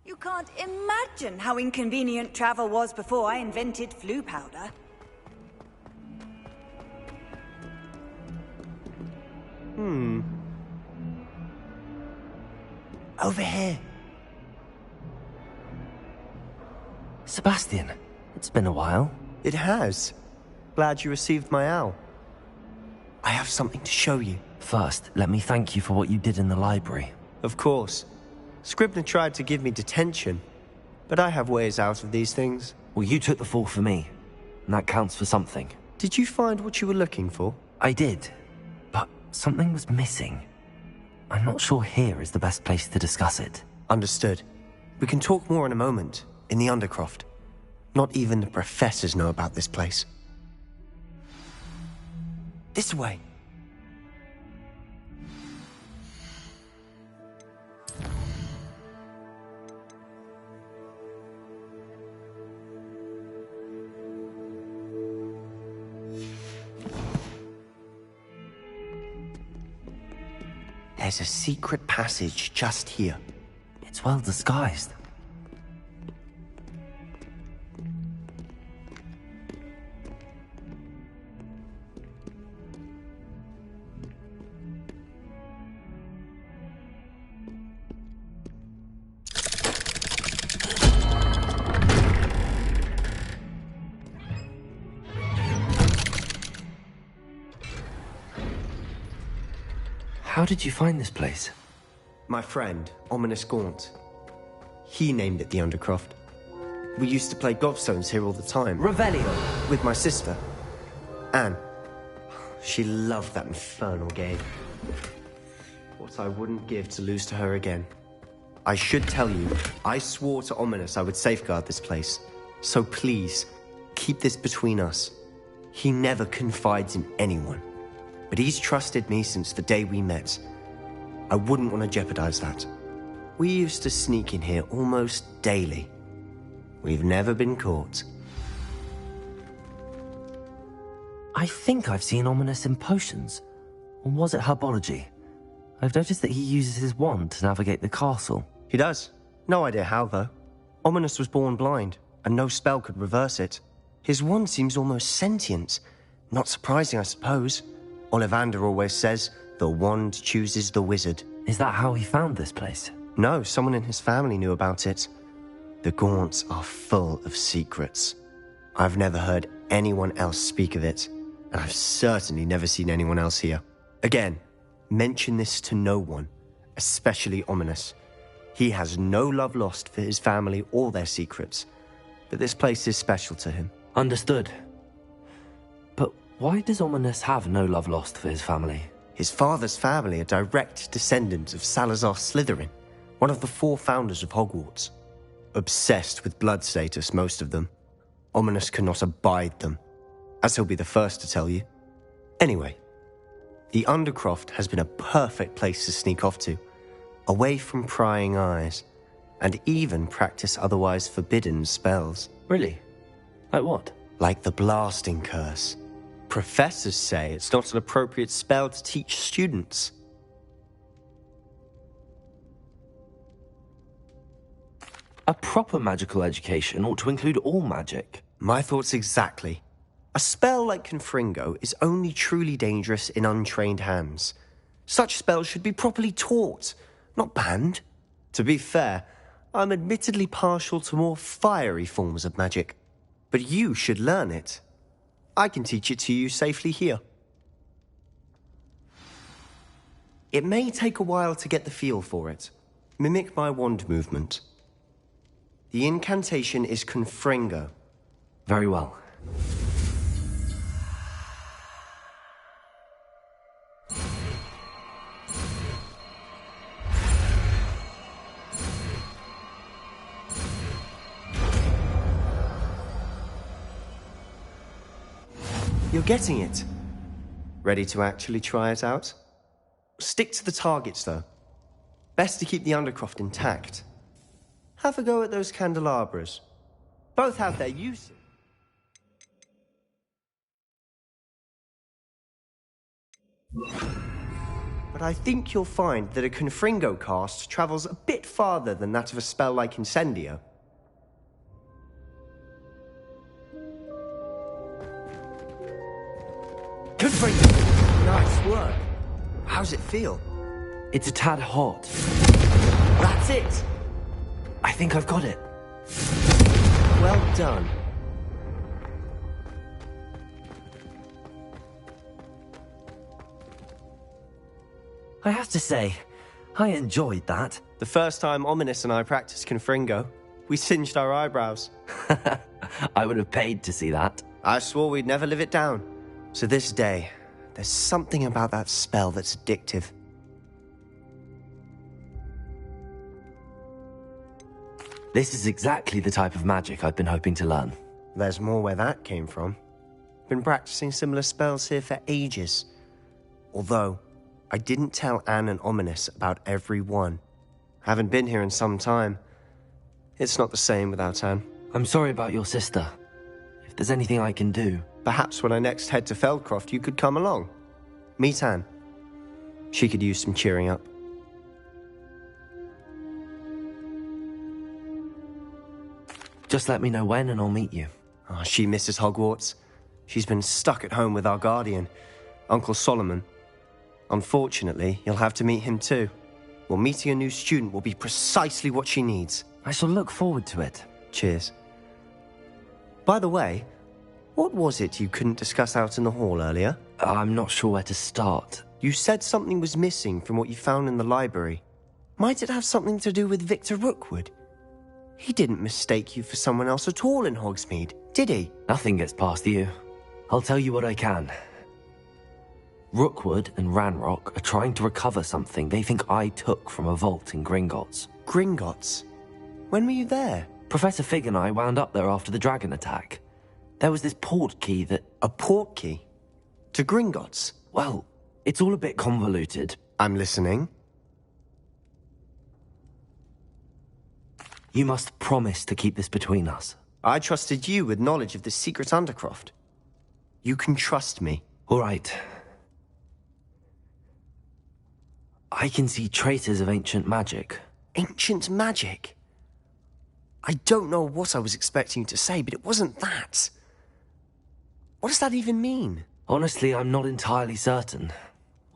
You can't imagine how inconvenient travel was before I invented flu powder. Over here. Sebastian, it's been a while. It has. Glad you received my owl. I have something to show you. First, let me thank you for what you did in the library. Of course. Scribner tried to give me detention, but I have ways out of these things. Well, you took the fall for me, and that counts for something. Did you find what you were looking for? I did, but something was missing. I'm not sure here is the best place to discuss it. Understood. We can talk more in a moment, in the Undercroft. Not even the professors know about this place. This way. There's a secret passage just here. It's well disguised. How did you find this place? My friend, Ominous Gaunt. He named it the Undercroft. We used to play gobstones here all the time. Revelio! With my sister, Anne. She loved that infernal game. What I wouldn't give to lose to her again. I should tell you, I swore to Ominous I would safeguard this place. So please, keep this between us. He never confides in anyone. But he's trusted me since the day we met. I wouldn't want to jeopardize that. We used to sneak in here almost daily. We've never been caught. I think I've seen Ominous in potions. Or was it herbology? I've noticed that he uses his wand to navigate the castle. He does. No idea how, though. Ominous was born blind, and no spell could reverse it. His wand seems almost sentient. Not surprising, I suppose. Ollivander always says, the wand chooses the wizard. Is that how he found this place? No, someone in his family knew about it. The Gaunts are full of secrets. I've never heard anyone else speak of it, and I've certainly never seen anyone else here. Again, mention this to no one, especially Ominous. He has no love lost for his family or their secrets, but this place is special to him. Understood. But why does Ominous have no love lost for his family? His father's family are direct descendants of Salazar Slytherin, one of the 4 founders of Hogwarts. Obsessed with blood status, most of them. Ominous cannot abide them, as he'll be the first to tell you. Anyway, the Undercroft has been a perfect place to sneak off to, away from prying eyes, and even practice otherwise forbidden spells. Really? Like what? Like the blasting curse. Professors say it's not an appropriate spell to teach students. A proper magical education ought to include all magic. My thoughts exactly. A spell like Confringo is only truly dangerous in untrained hands. Such spells should be properly taught, not banned. To be fair, I'm admittedly partial to more fiery forms of magic. But you should learn it. I can teach it to you safely here. It may take a while to get the feel for it. Mimic my wand movement. The incantation is Confringo. Very well. You're getting it. Ready to actually try it out? Stick to the targets, though. Best to keep the Undercroft intact. Have a go at those candelabras. Both have their uses. But I think you'll find that a Confringo cast travels a bit farther than that of a spell like Incendio. Confringo! Nice work. How's it feel? It's a tad hot. That's it! I think I've got it. Well done. I have to say, I enjoyed that. The first time Ominous and I practiced Confringo, we singed our eyebrows. I would have paid to see that. I swore we'd never live it down. So this day, there's something about that spell that's addictive. This is exactly the type of magic I've been hoping to learn. There's more where that came from. Been practicing similar spells here for ages. Although, I didn't tell Anne and Ominous about every one. Haven't been here in some time. It's not the same without Anne. I'm sorry about your sister. If there's anything I can do... Perhaps when I next head to Feldcroft, you could come along. Meet Anne. She could use some cheering up. Just let me know when and I'll meet you. Oh, she misses Hogwarts. She's been stuck at home with our guardian, Uncle Solomon. Unfortunately, you'll have to meet him too. Well, meeting a new student will be precisely what she needs. I shall look forward to it. Cheers. By the way, what was it you couldn't discuss out in the hall earlier? I'm not sure where to start. You said something was missing from what you found in the library. Might it have something to do with Victor Rookwood? He didn't mistake you for someone else at all in Hogsmeade, did he? Nothing gets past you. I'll tell you what I can. Rookwood and Ranrock are trying to recover something they think I took from a vault in Gringotts. Gringotts? When were you there? Professor Fig and I wound up there after the dragon attack. There was this port key that... A port key? To Gringotts? Well, it's all a bit convoluted. I'm listening. You must promise to keep this between us. I trusted you with knowledge of the secret Undercroft. You can trust me. All right. I can see traces of ancient magic. Ancient magic? I don't know what I was expecting you to say, but it wasn't that. What does that even mean? Honestly, I'm not entirely certain.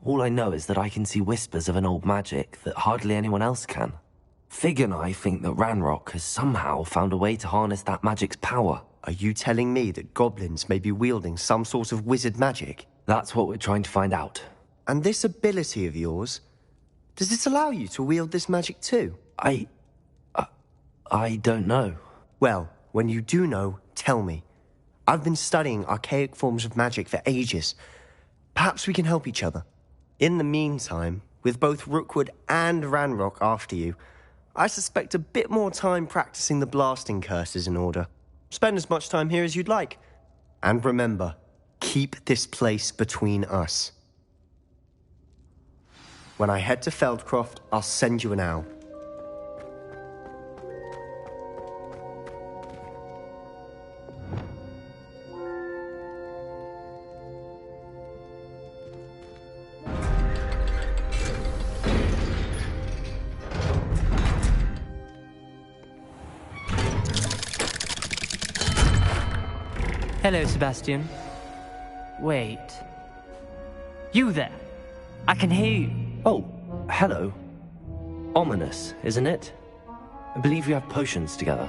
All I know is that I can see whispers of an old magic that hardly anyone else can. Fig and I think that Ranrock has somehow found a way to harness that magic's power. Are you telling me that goblins may be wielding some sort of wizard magic? That's what we're trying to find out. And this ability of yours, does it allow you to wield this magic too? I don't know. Well, when you do know, tell me. I've been studying archaic forms of magic for ages. Perhaps we can help each other. In the meantime, with both Rookwood and Ranrock after you, I suspect a bit more time practicing the blasting curse is in order. Spend as much time here as you'd like. And remember, keep this place between us. When I head to Feldcroft, I'll send you an owl. Hello, Sebastian. Wait. You there? I can hear you. Oh, hello. Ominous, isn't it? I believe we have potions together.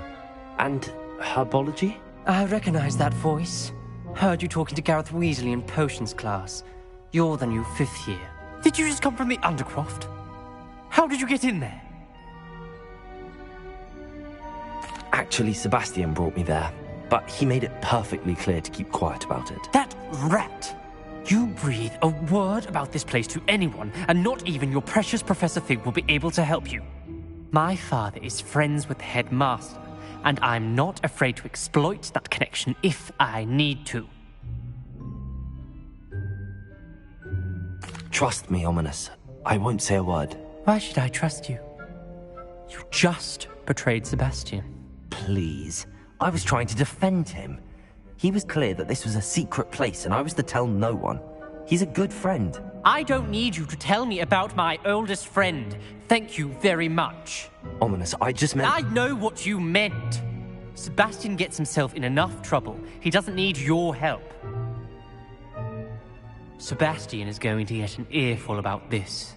And herbology? I recognize that voice. Heard you talking to Gareth Weasley in potions class. You're the new 5th year. Did you just come from the Undercroft? How did you get in there? Actually, Sebastian brought me there. But he made it perfectly clear to keep quiet about it. That rat! You breathe a word about this place to anyone, and not even your precious Professor Fig will be able to help you. My father is friends with the headmaster, and I'm not afraid to exploit that connection if I need to. Trust me, Ominous. I won't say a word. Why should I trust you? You just betrayed Sebastian. Please. I was trying to defend him. He was clear that this was a secret place and I was to tell no one. He's a good friend. I don't need you to tell me about my oldest friend. Thank you very much. Ominous, I just meant... I know what you meant. Sebastian gets himself in enough trouble. He doesn't need your help. Sebastian is going to get an earful about this.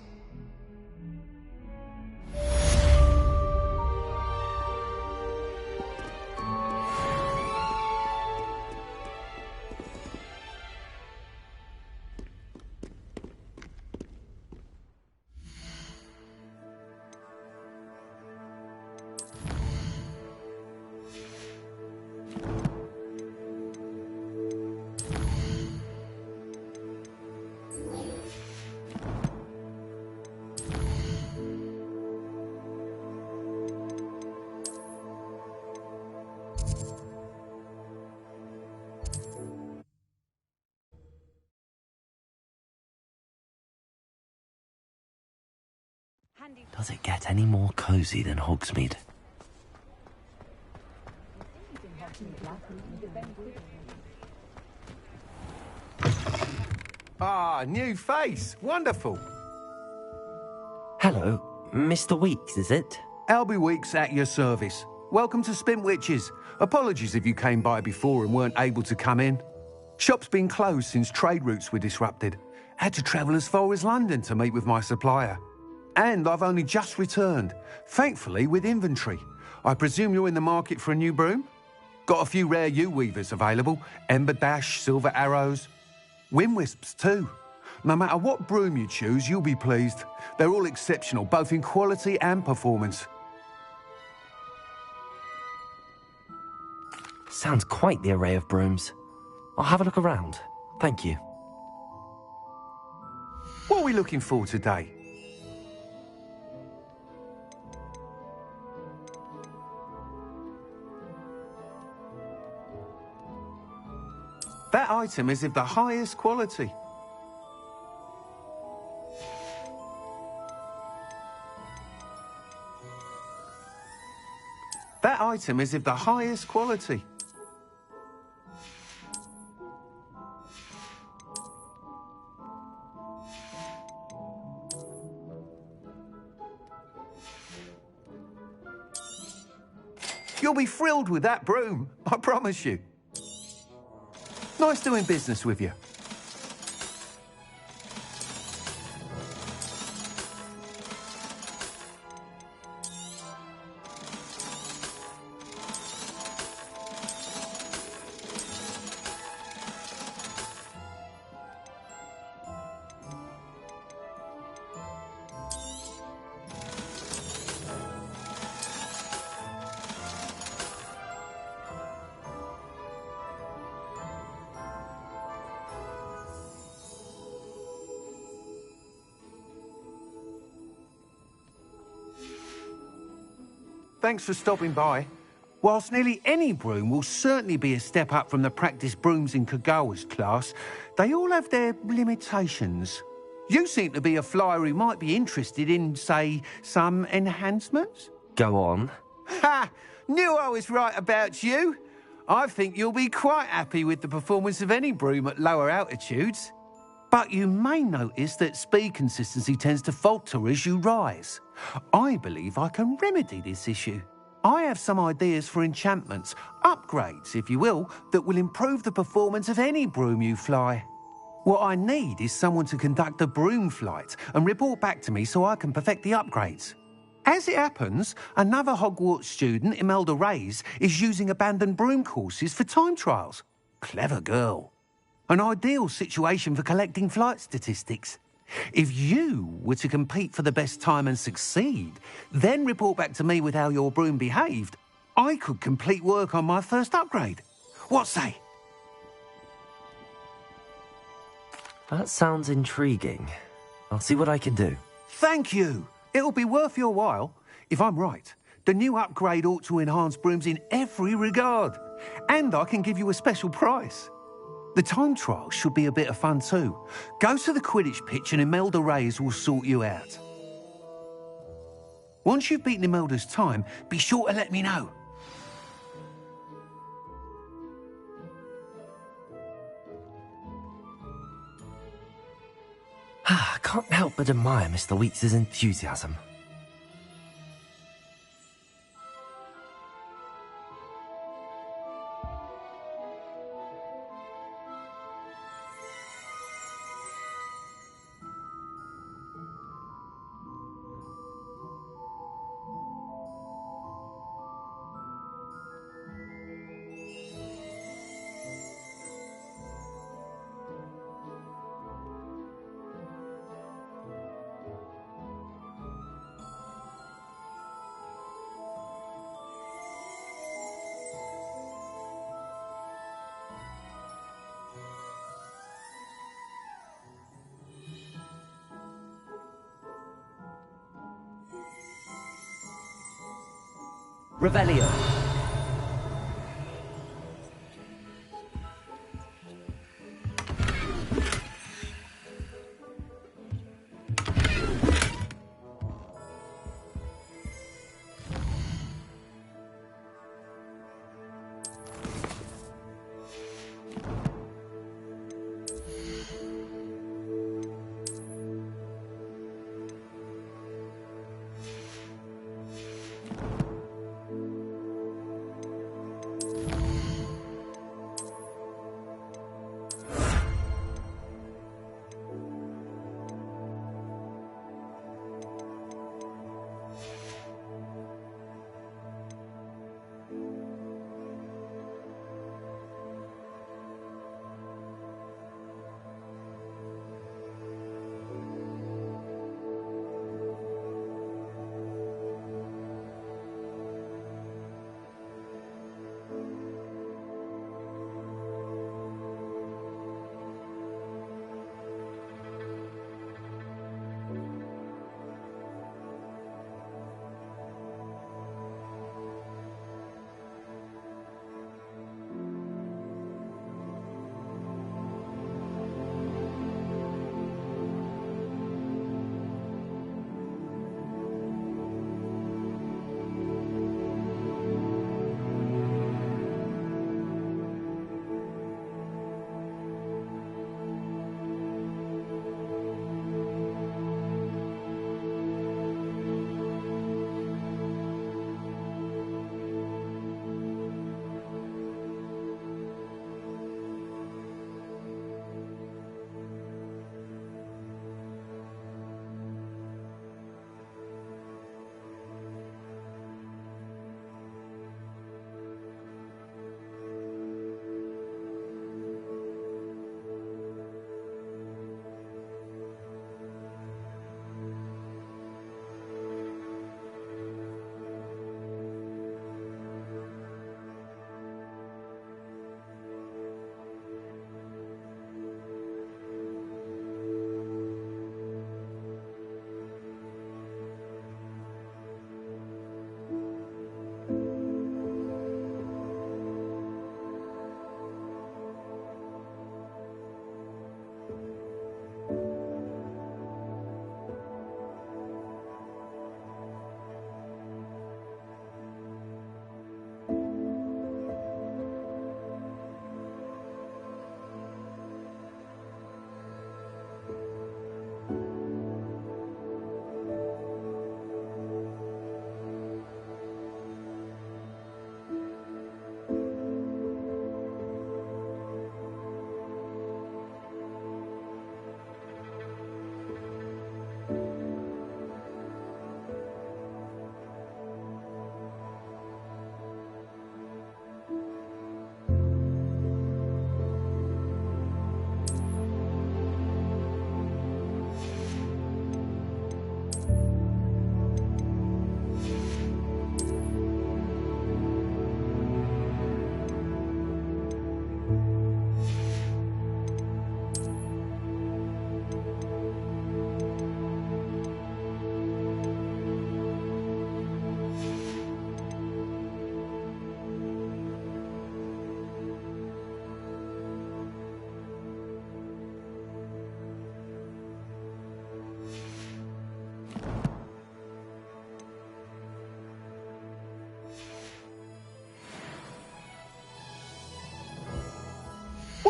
Does it get any more cozy than Hogsmeade? Ah, new face. Wonderful. Hello, Mr. Weeks, is it? Albie Weeks at your service. Welcome to Spintwitches. Apologies if you came by before and weren't able to come in. Shop's been closed since trade routes were disrupted. Had to travel as far as London to meet with my supplier. And I've only just returned, thankfully with inventory. I presume you're in the market for a new broom? Got a few rare U-weavers available, Ember Dash, Silver Arrows, Wind Wisps too. No matter what broom you choose, you'll be pleased. They're all exceptional, both in quality and performance. Sounds quite the array of brooms. I'll have a look around. Thank you. What are we looking for today? That item is of the highest quality. That item is of the highest quality. You'll be thrilled with that broom, I promise you. Nice doing business with you. Thanks for stopping by. Whilst nearly any broom will certainly be a step up from the practice brooms in Kagawa's class, they all have their limitations. You seem to be a flyer who might be interested in, say, some enhancements? Go on. Ha! Knew I was right about you. I think you'll be quite happy with the performance of any broom at lower altitudes. But you may notice that speed consistency tends to falter as you rise. I believe I can remedy this issue. I have some ideas for enchantments, upgrades, if you will, that will improve the performance of any broom you fly. What I need is someone to conduct a broom flight and report back to me so I can perfect the upgrades. As it happens, another Hogwarts student, Imelda Reyes, is using abandoned broom courses for time trials. Clever girl. An ideal situation for collecting flight statistics. If you were to compete for the best time and succeed, then report back to me with how your broom behaved, I could complete work on my first upgrade. What say? That sounds intriguing. I'll see what I can do. Thank you. It'll be worth your while. If I'm right, the new upgrade ought to enhance brooms in every regard. And I can give you a special price. The time trial should be a bit of fun too. Go to the Quidditch pitch and Imelda Reyes will sort you out. Once you've beaten Imelda's time, be sure to let me know. I can't help but admire Mr. Weeks' enthusiasm. Revelio.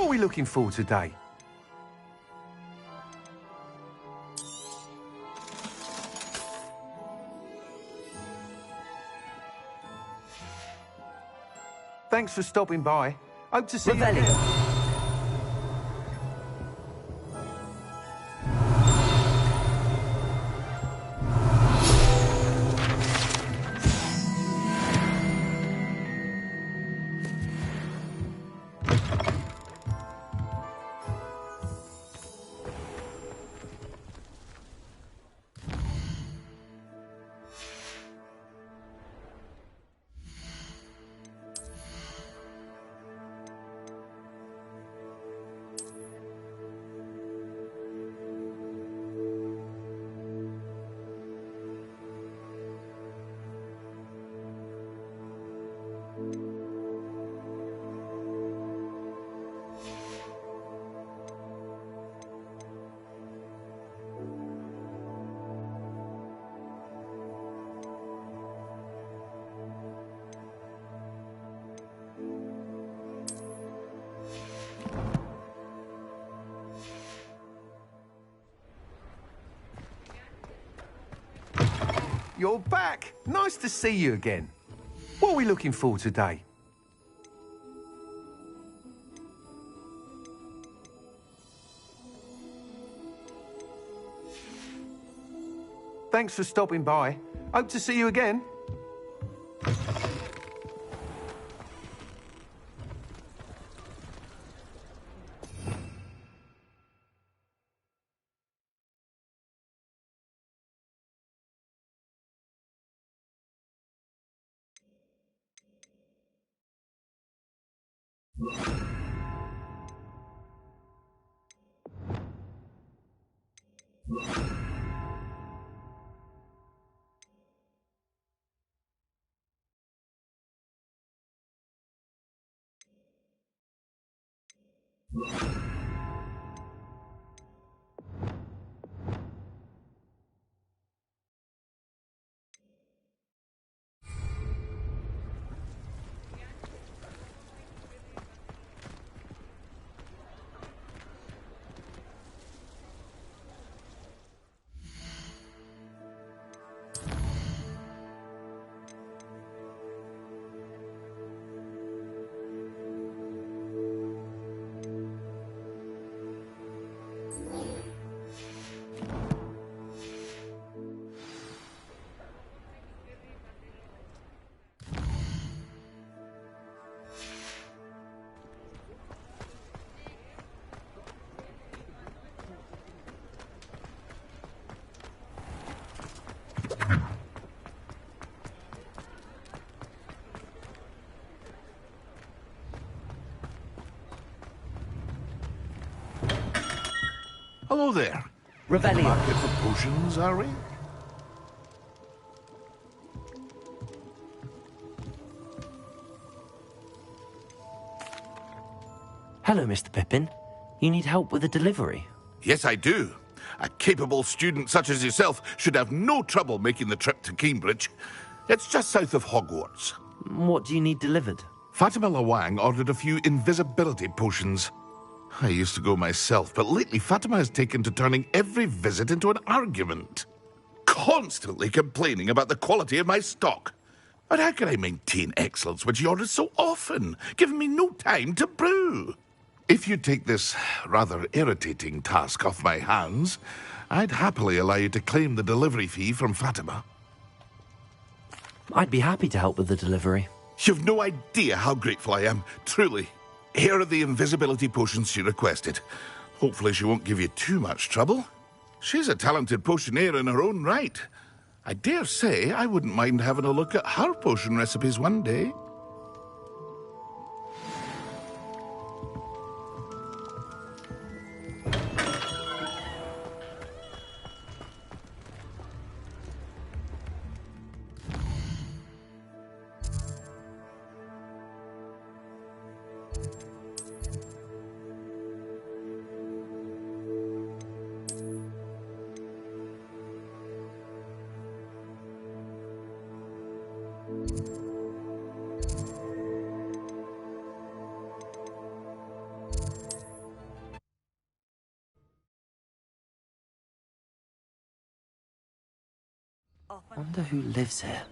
What are we looking for today? Thanks for stopping by. Hope to see you again. You're back. Nice to see you again. What are we looking for today? Thanks for stopping by. Hope to see you again. Hello there. Revelio. Market for potions, are we? Hello, Mr. Pippin. You need help with a delivery? Yes, I do. A capable student such as yourself should have no trouble making the trip to Cambridge. It's just south of Hogwarts. What do you need delivered? Fatima Lawang ordered a few invisibility potions. I used to go myself, but lately Fatima has taken to turning every visit into an argument. Constantly complaining about the quality of my stock. But how can I maintain excellence when she orders so often, giving me no time to brew? If you take this rather irritating task off my hands, I'd happily allow you to claim the delivery fee from Fatima. I'd be happy to help with the delivery. You've no idea how grateful I am, truly. Here are the invisibility potions she requested. Hopefully she won't give you too much trouble. She's a talented potioneer in her own right. I dare say I wouldn't mind having a look at her potion recipes one day. I wonder who lives here.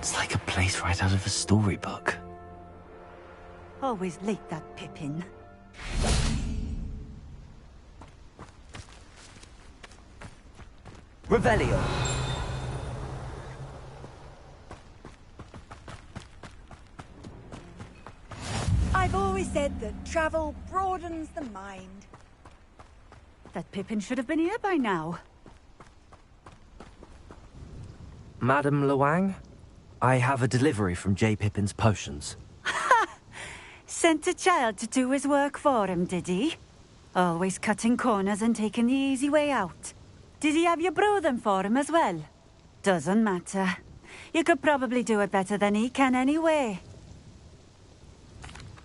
It's like a place right out of a storybook. Always like that Pippin. Revelio. I've always said that travel broadens the mind. That Pippin should have been here by now. Madam Luang, I have a delivery from J. Pippin's potions. Sent a child to do his work for him, did he? Always cutting corners and taking the easy way out. Did he have you brew them for him as well? Doesn't matter. You could probably do it better than he can anyway.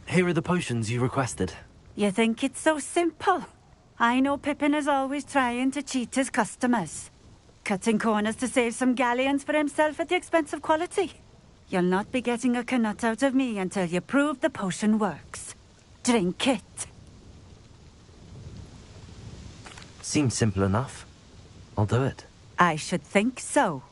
Here are the potions you requested. You think it's so simple? I know Pippin is always trying to cheat his customers. Cutting corners to save some galleons for himself at the expense of quality. You'll not be getting a canut out of me until you prove the potion works. Drink it. Seems simple enough. I'll do it. I should think so.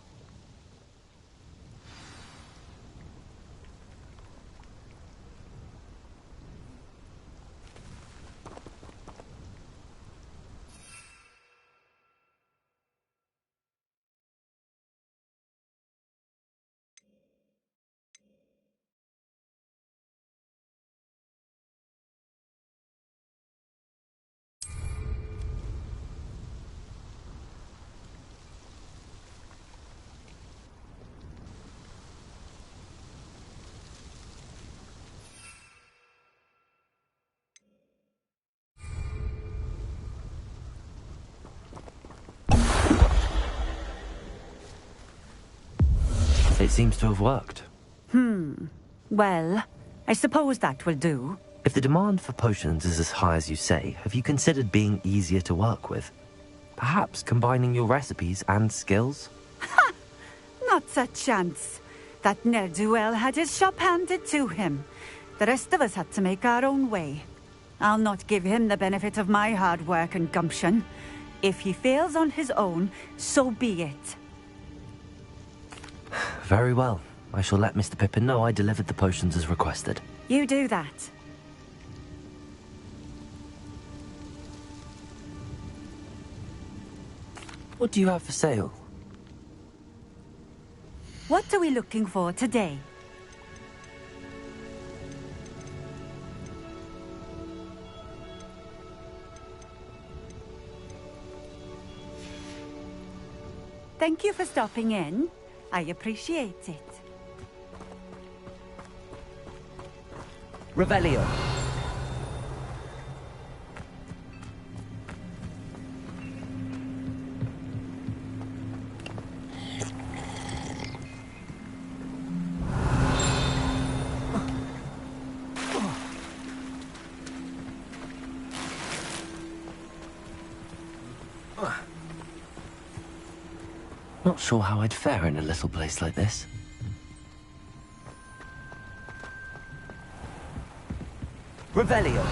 It seems to have worked. Well, I suppose that will do. If the demand for potions is as high as you say, have you considered being easier to work with? Perhaps combining your recipes and skills? Not a chance. That ne'er-do-well had his shop handed to him. The rest of us had to make our own way. I'll not give him the benefit of my hard work and gumption. If he fails on his own, so be it. Very well. I shall let Mr. Pippin know I delivered the potions as requested. You do that. What do you have for sale? What are we looking for today? Thank you for stopping in. I appreciate it. Revelio. Not sure how I'd fare in a little place like this. Revelio.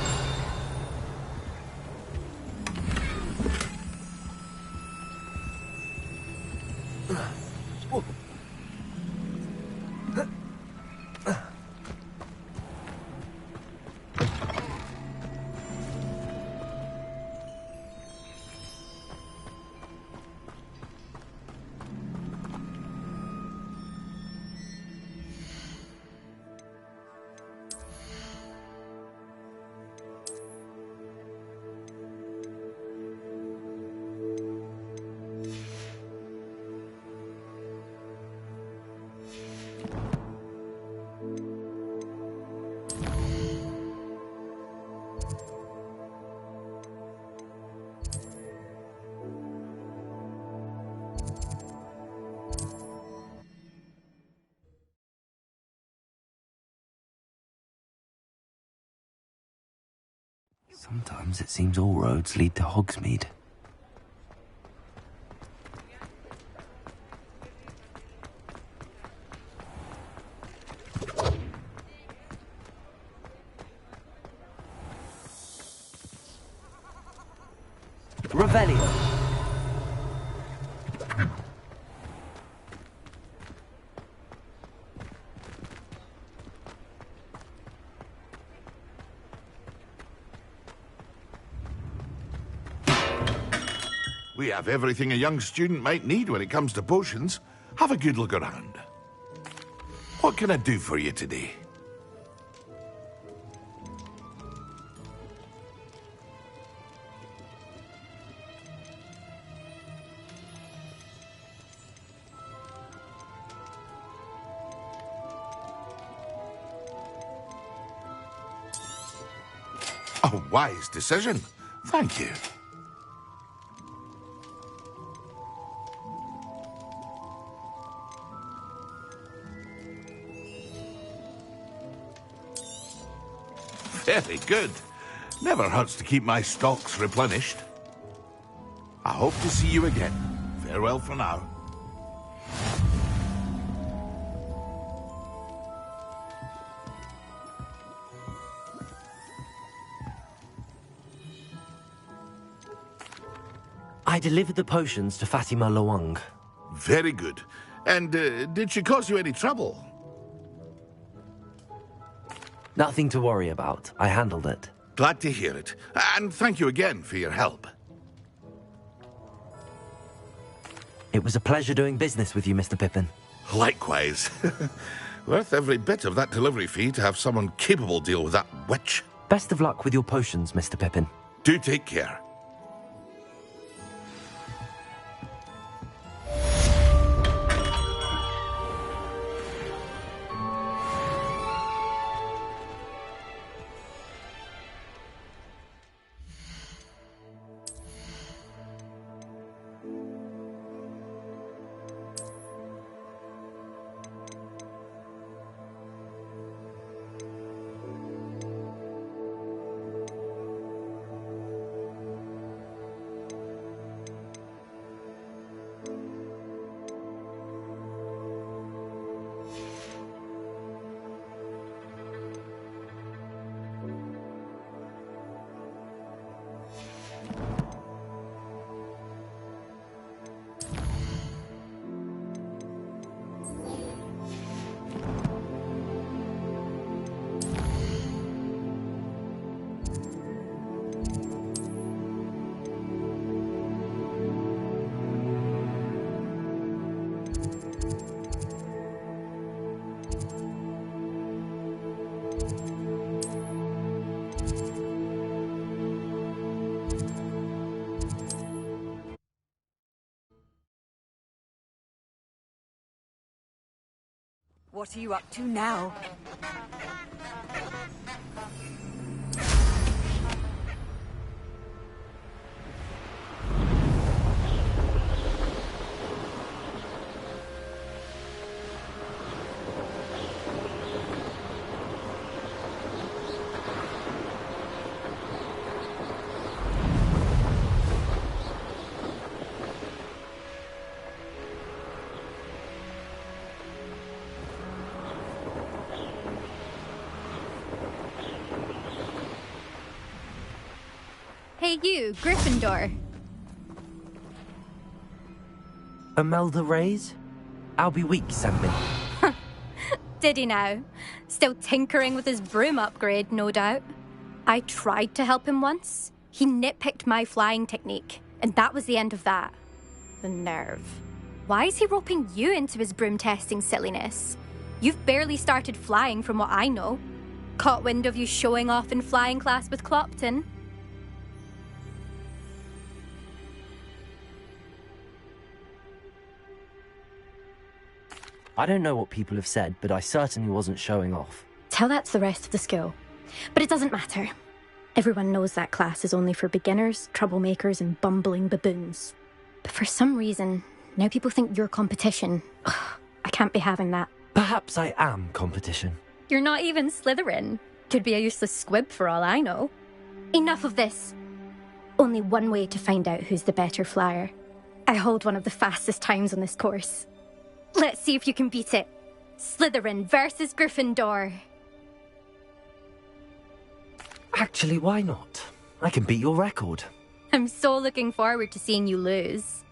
Sometimes it seems all roads lead to Hogsmeade. Revelio. We have everything a young student might need when it comes to potions. Have a good look around. What can I do for you today? A wise decision. Thank you. Very good. Never hurts to keep my stocks replenished. I hope to see you again. Farewell for now. I delivered the potions to Fatima Lawang. Very good. And did she cause you any trouble? Nothing to worry about. I handled it. Glad to hear it. And thank you again for your help. It was a pleasure doing business with you, Mr. Pippin. Likewise. Worth every bit of that delivery fee to have someone capable deal with that witch. Best of luck with your potions, Mr. Pippin. Do take care. What are you up to now? Hey you, Gryffindor. Imelda Reyes? Albie Week sent me. Did he now? Still tinkering with his broom upgrade, no doubt. I tried to help him once. He nitpicked my flying technique, and that was the end of that. The nerve. Why is he roping you into his broom testing silliness? You've barely started flying from what I know. Caught wind of you showing off in flying class with Clopton. I don't know what people have said, but I certainly wasn't showing off. Tell that to the rest of the school. But it doesn't matter. Everyone knows that class is only for beginners, troublemakers, and bumbling baboons. But for some reason, now people think you're competition. Ugh, I can't be having that. Perhaps I am competition. You're not even Slytherin. Could be a useless squib for all I know. Enough of this. Only one way to find out who's the better flyer. I hold one of the fastest times on this course. Let's see if you can beat it. Slytherin versus Gryffindor. Actually, why not? I can beat your record. I'm so looking forward to seeing you lose.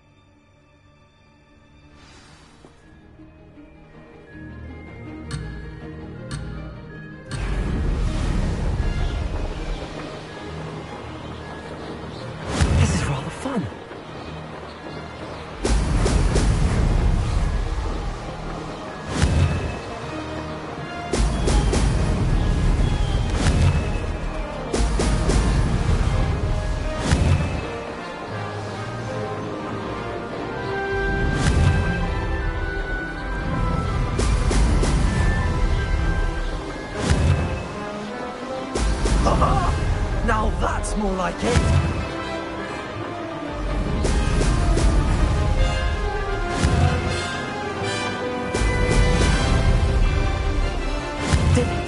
This is rather fun. like it. Did it?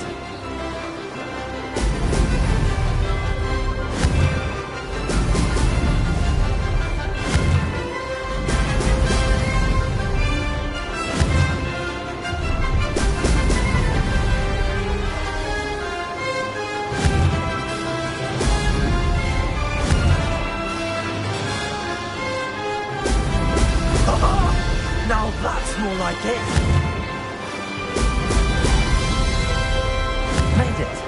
Now that's more like it. Made it.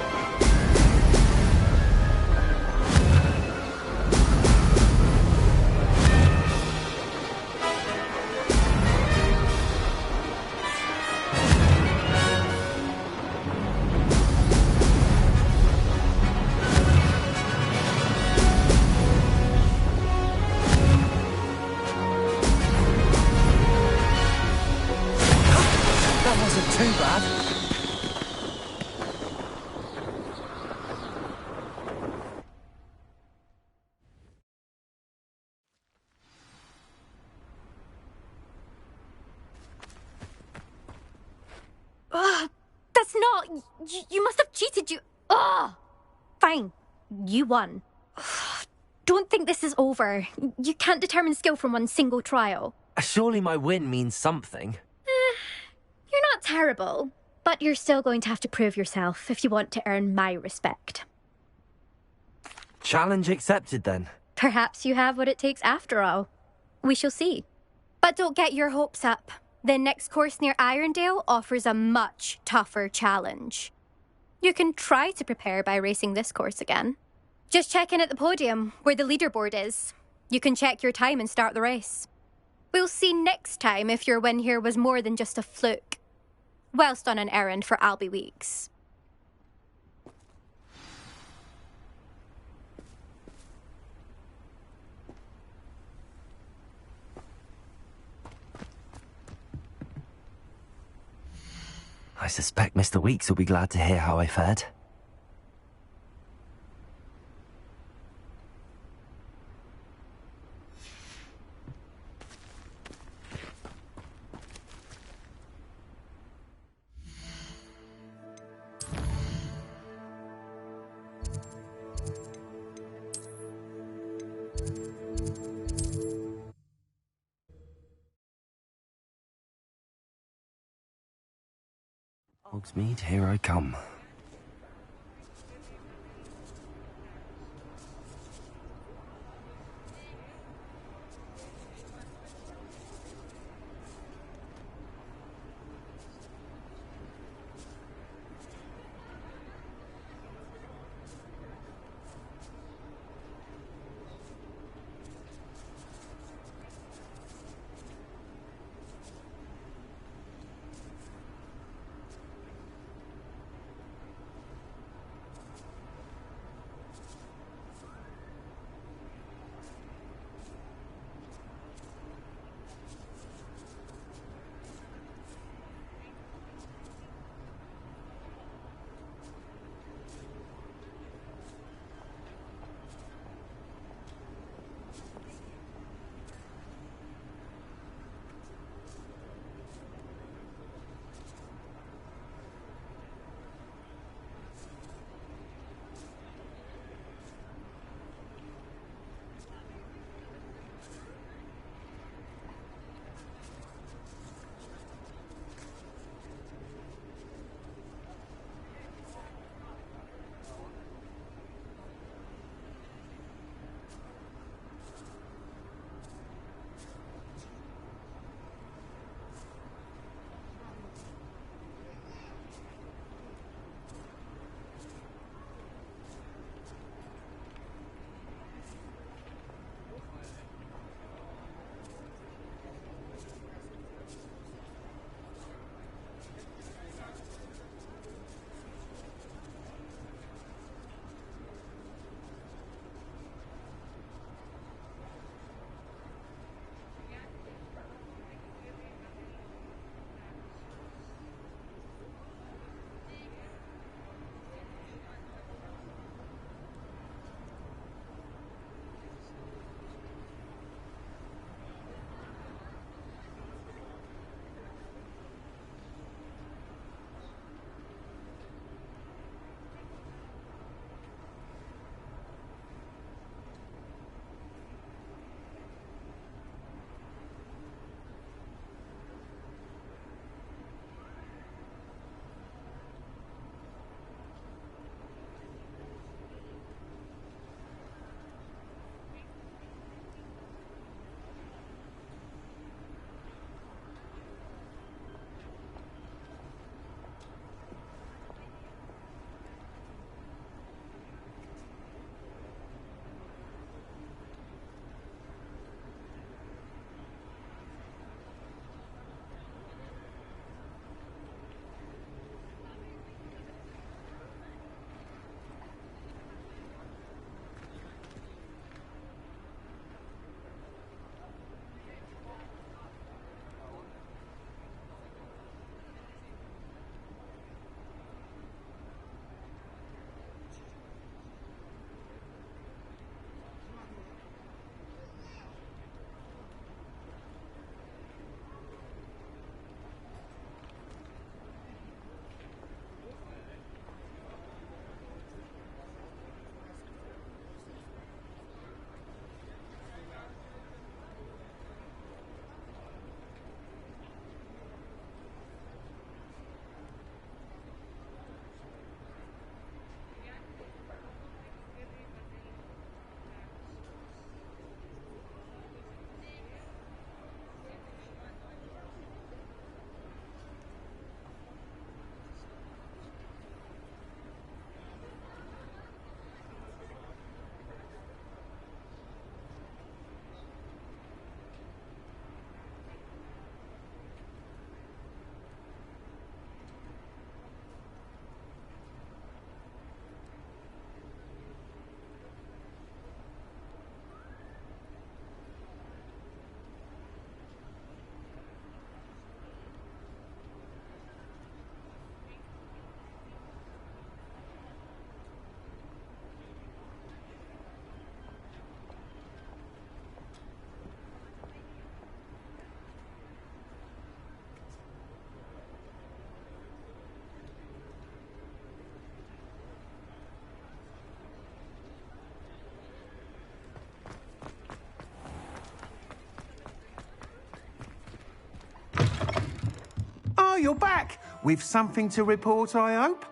That wasn't too bad. Ugh, that's not... You must have cheated, you... Ugh! Fine. You won. Ugh, don't think this is over. You can't determine skill from one single trial. Surely my win means something. You're not terrible, but you're still going to have to prove yourself if you want to earn my respect. Challenge accepted then. Perhaps you have what it takes after all. We shall see. But don't get your hopes up. The next course near Irondale offers a much tougher challenge. You can try to prepare by racing this course again. Just check in at the podium, where the leaderboard is. You can check your time and start the race. We'll see next time if your win here was more than just a fluke. Whilst on an errand for Albie Weeks. I suspect Mr. Weeks will be glad to hear how I fared. Hogsmeade, here I come. you're back. With something to report, I hope?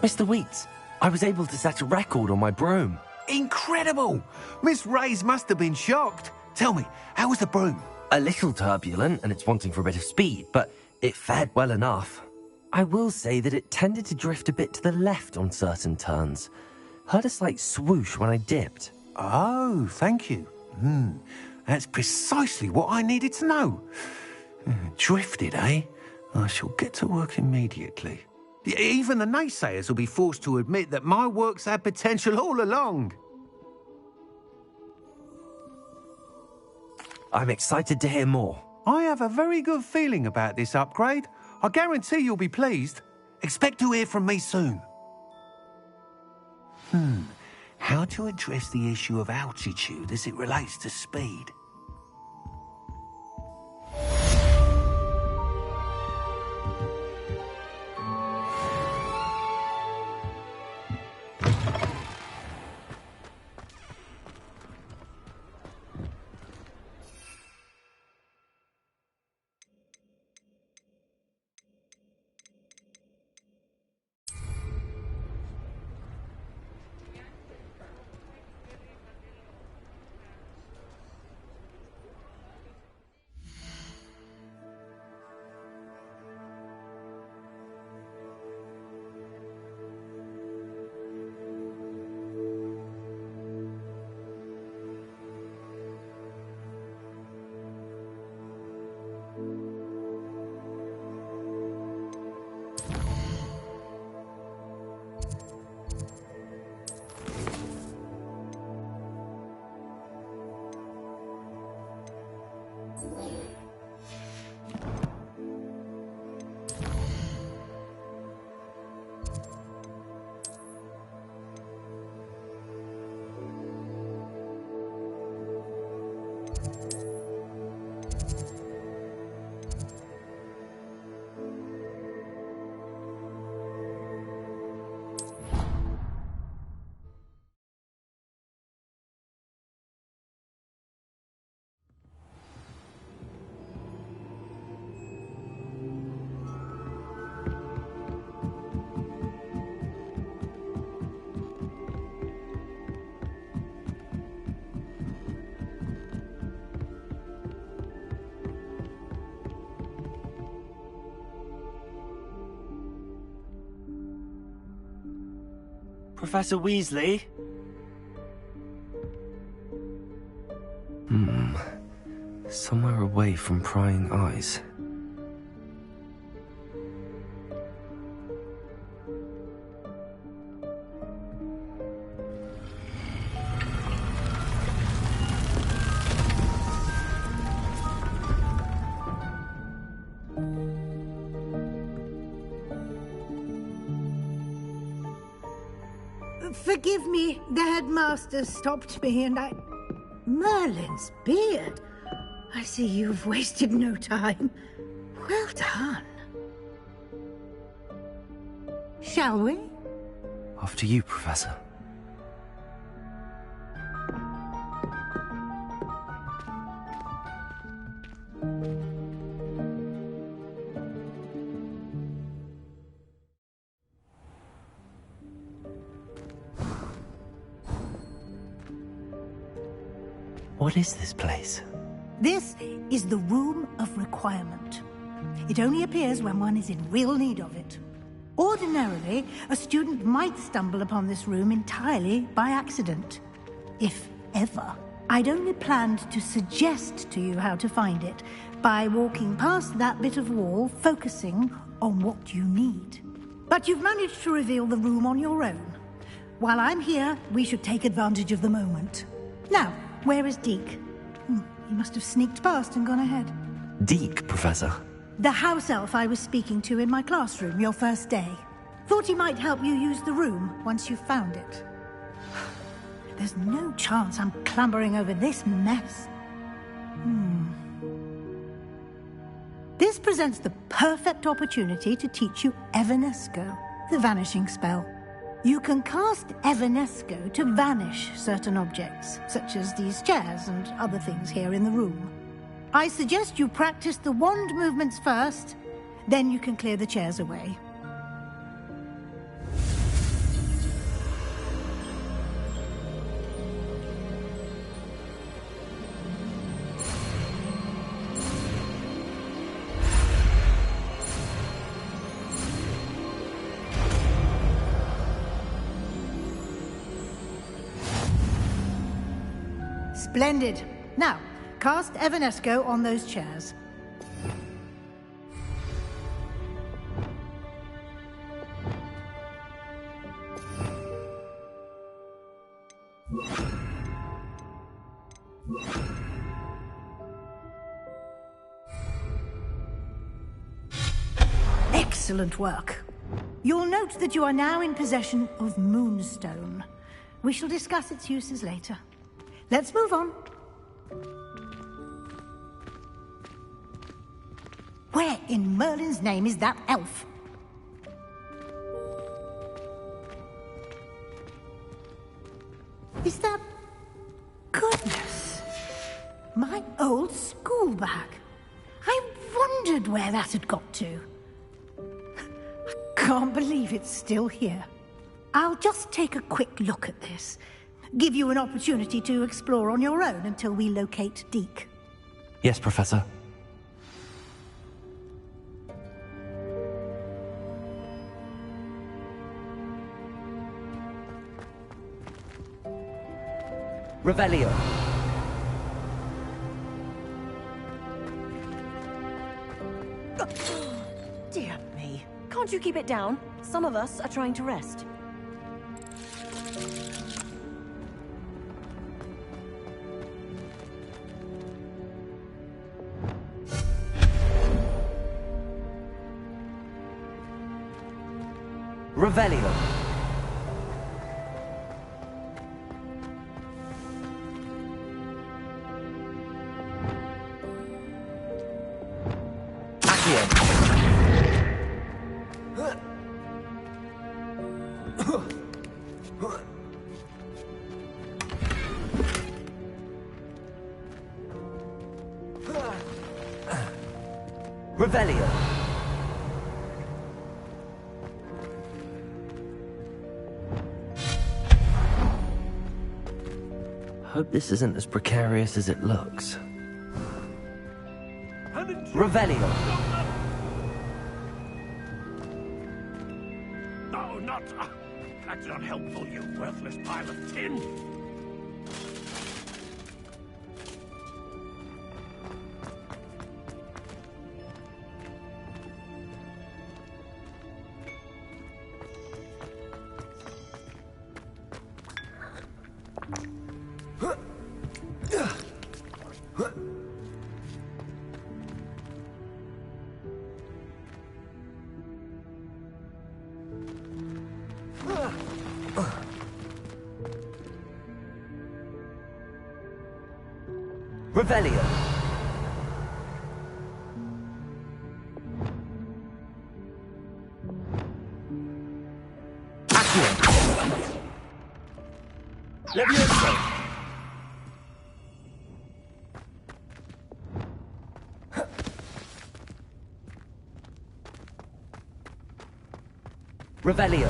Mr. Wheats, I was able to set a record on my broom. Incredible! Miss Reyes must have been shocked. Tell me, how was the broom? A little turbulent, and it's wanting for a bit of speed, but it fared well enough. I will say that it tended to drift a bit to the left on certain turns. Heard a slight swoosh when I dipped. Oh, thank you. That's precisely what I needed to know. Drifted, eh? I shall get to work immediately. Even the naysayers will be forced to admit that my work's had potential all along. I'm excited to hear more. I have a very good feeling about this upgrade. I guarantee you'll be pleased. Expect to hear from me soon. How to address the issue of altitude as it relates to speed? Professor Weasley? Somewhere away from prying eyes. Forgive me, the headmaster stopped me and I... Merlin's beard. I see you've wasted no time. Well done. Shall we? After you, Professor. What is this place? This is the Room of Requirement. It only appears when one is in real need of it. Ordinarily, a student might stumble upon this room entirely by accident. If ever. I'd only planned to suggest to you how to find it by walking past that bit of wall, focusing on what you need. But you've managed to reveal the room on your own. While I'm here, we should take advantage of the moment. Now, where is Deke? He must have sneaked past and gone ahead. Deke, Professor. The house elf I was speaking to in my classroom your first day. Thought he might help you use the room once you found it. There's no chance I'm clambering over this mess. This presents the perfect opportunity to teach you Evanesco, the vanishing spell. You can cast Evanesco to vanish certain objects, such as these chairs and other things here in the room. I suggest you practice the wand movements first, then you can clear the chairs away. Splendid. Now, cast Evanesco on those chairs. Excellent work. You'll note that you are now in possession of Moonstone. We shall discuss its uses later. Let's move on. Where in Merlin's name is that elf? Is that... Goodness! My old school bag. I wondered where that had got to. I can't believe it's still here. I'll just take a quick look at this. Give you an opportunity to explore on your own until we locate Deke. Yes, Professor. Revelio. Dear me. Can't you keep it down? Some of us are trying to rest. Revelio. Revelio. Hope this isn't as precarious as it looks. Revelio. No, not... that's not helpful, you worthless pile of tin. Revelio. Levioso. Revelio.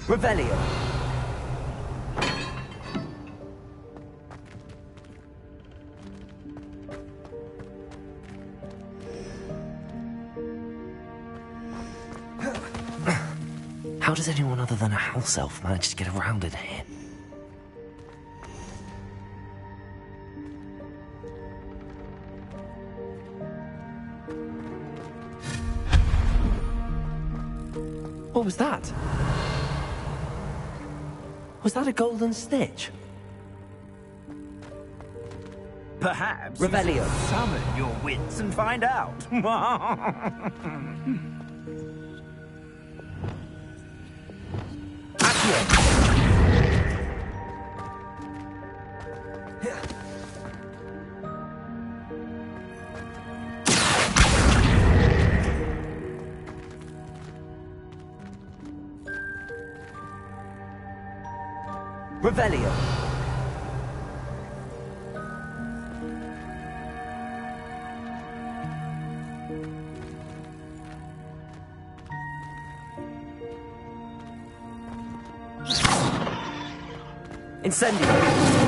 Revelio. How does anyone other than a house elf manage to get around in here? What was that? Was that a golden stitch? Perhaps Revelio. you should summon your wits and find out. Revelio. Incendio.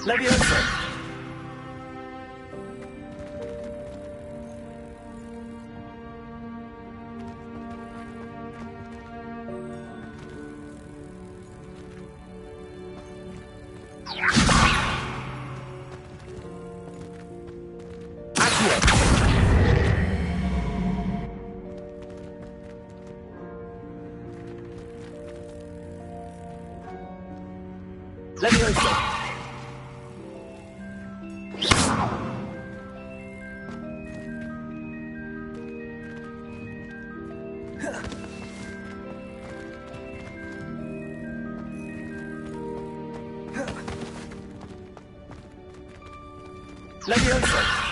Leviosa. Leviosa. Leviosa.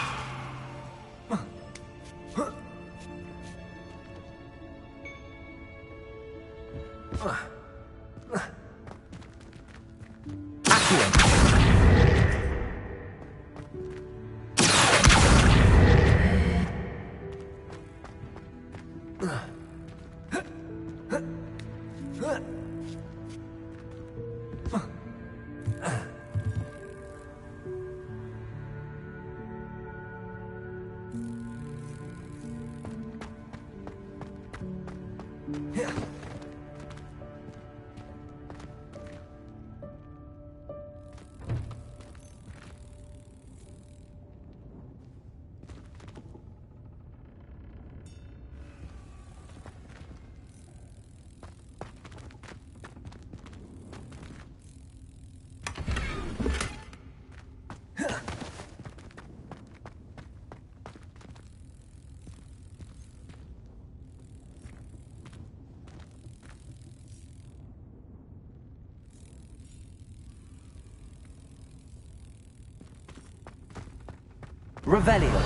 Revelio.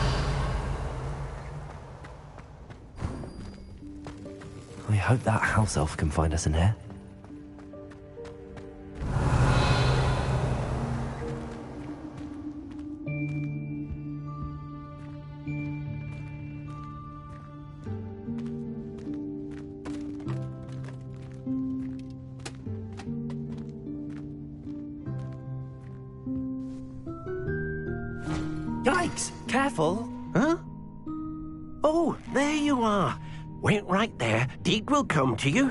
I hope that house elf can find us in here. Yikes! Careful! Huh? Oh, there you are. Wait right there. Deke will come to you.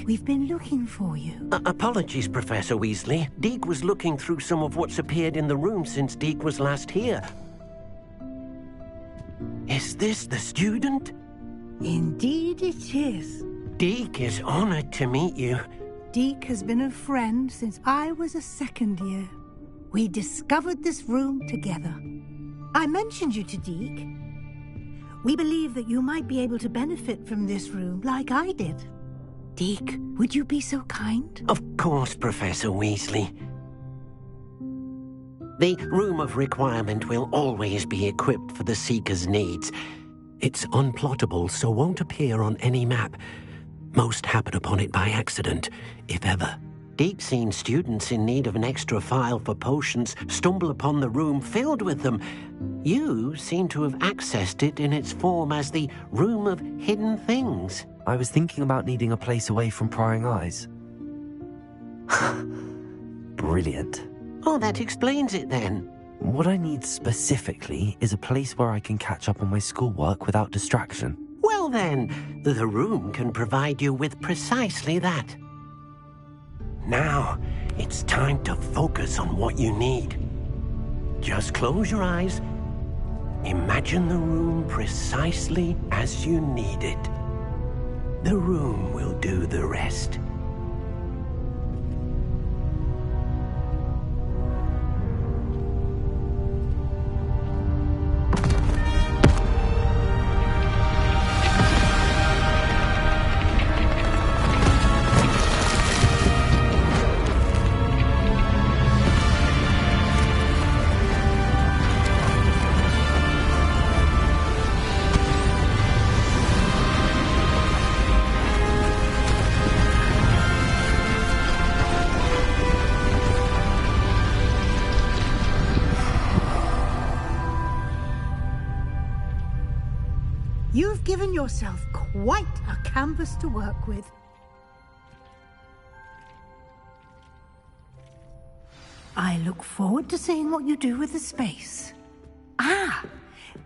We've been looking for you. Apologies, Professor Weasley. Deke was looking through some of what's appeared in the room since Deke was last here. Is this the student? Indeed it is. Deke is honored to meet you. Deke has been a friend since I was a second year. We discovered this room together. I mentioned you to Deke. We believe that you might be able to benefit from this room like I did. Deke, would you be so kind? Of course, Professor Weasley. The Room of Requirement will always be equipped for the Seeker's needs. It's unplottable, so won't appear on any map. Most happen upon it by accident, if ever. Deke's seen students in need of an extra file for potions stumble upon the room filled with them. You seem to have accessed it in its form as the Room of Hidden Things. I was thinking about needing a place away from prying eyes. Brilliant. Oh, that explains it then. What I need specifically is a place where I can catch up on my schoolwork without distraction. Well then, the room can provide you with precisely that. Now, it's time to focus on what you need. Just close your eyes. Imagine the room precisely as you need it. The room will do the rest. You've given yourself quite a canvas to work with. I look forward to seeing what you do with the space. Ah,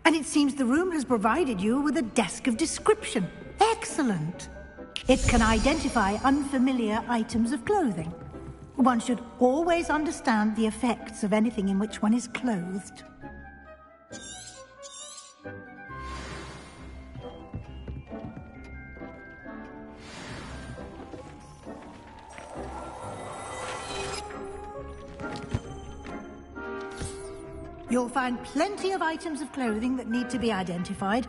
and it seems the room has provided you with a desk of description. Excellent. It can identify unfamiliar items of clothing. One should always understand the effects of anything in which one is clothed. You'll find plenty of items of clothing that need to be identified.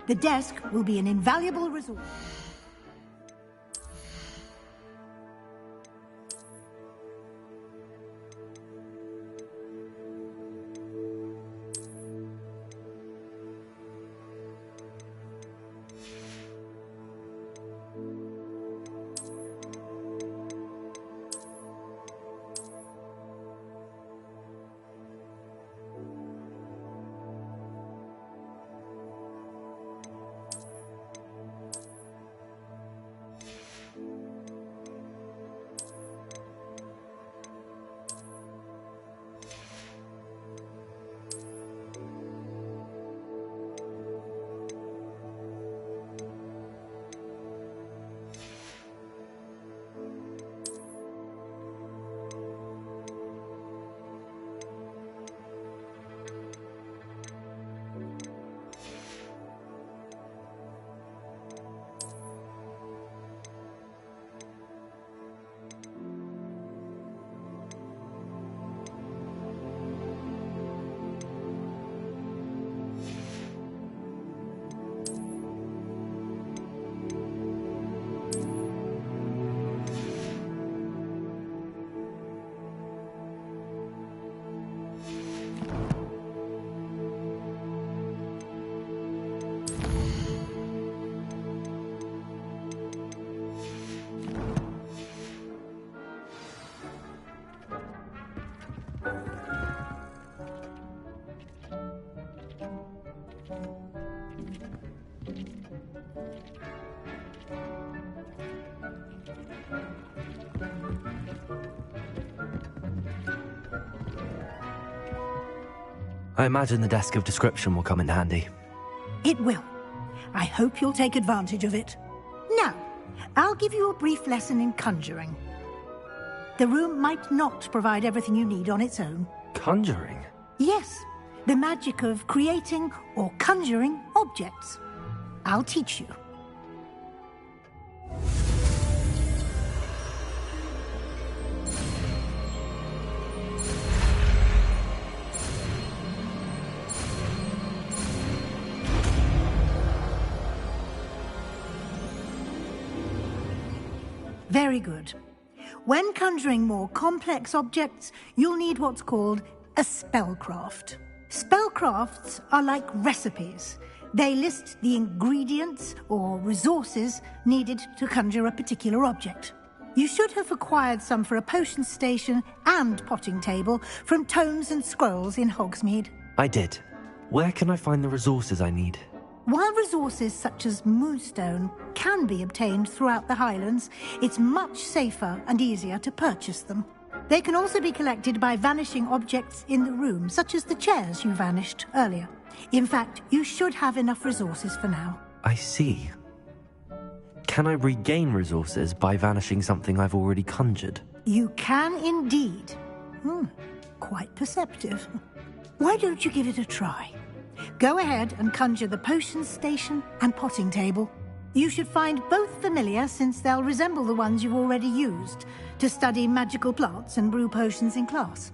The desk will be an invaluable resource. I imagine the desk of description will come in handy. It will. I hope you'll take advantage of it. Now, I'll give you a brief lesson in conjuring. The room might not provide everything you need on its own. Conjuring? Yes, the magic of creating or conjuring objects. I'll teach you. Very good. When conjuring more complex objects, you'll need what's called a spellcraft. Spellcrafts are like recipes. They list the ingredients or resources needed to conjure a particular object. You should have acquired some for a potion station and potting table from tomes and scrolls in Hogsmeade. I did. Where can I find the resources I need? While resources such as moonstone can be obtained throughout the Highlands, it's much safer and easier to purchase them. They can also be collected by vanishing objects in the room, such as the chairs you vanished earlier. In fact, you should have enough resources for now. I see. Can I regain resources by vanishing something I've already conjured? You can indeed. Quite perceptive. Why don't you give it a try? Go ahead and conjure the potion station and potting table. You should find both familiar, since they'll resemble the ones you've already used to study magical plants and brew potions in class.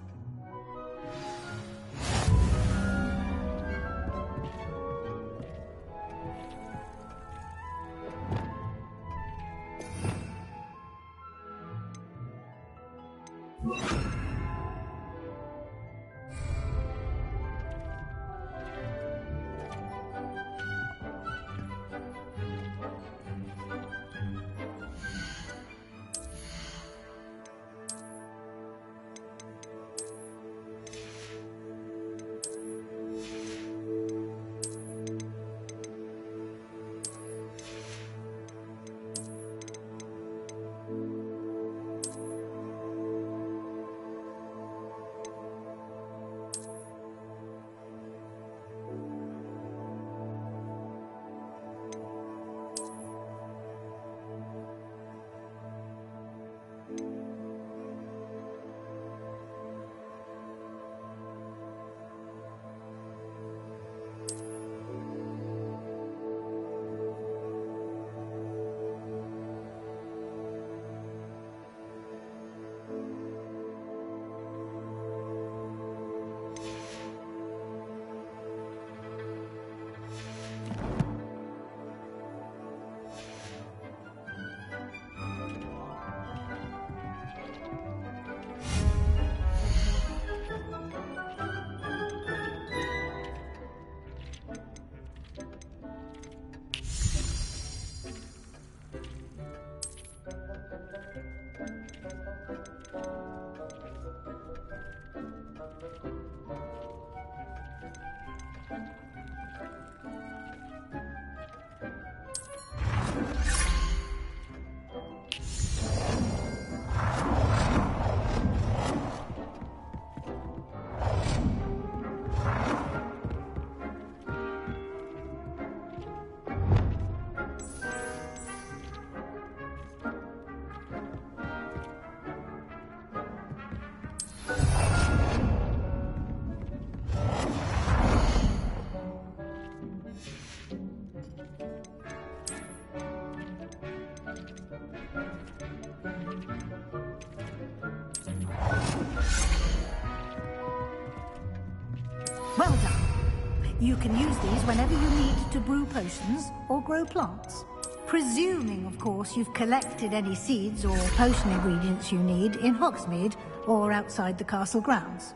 Well done. You can use these whenever you need to brew potions or grow plants. Presuming, of course, you've collected any seeds or potion ingredients you need in Hogsmeade or outside the castle grounds.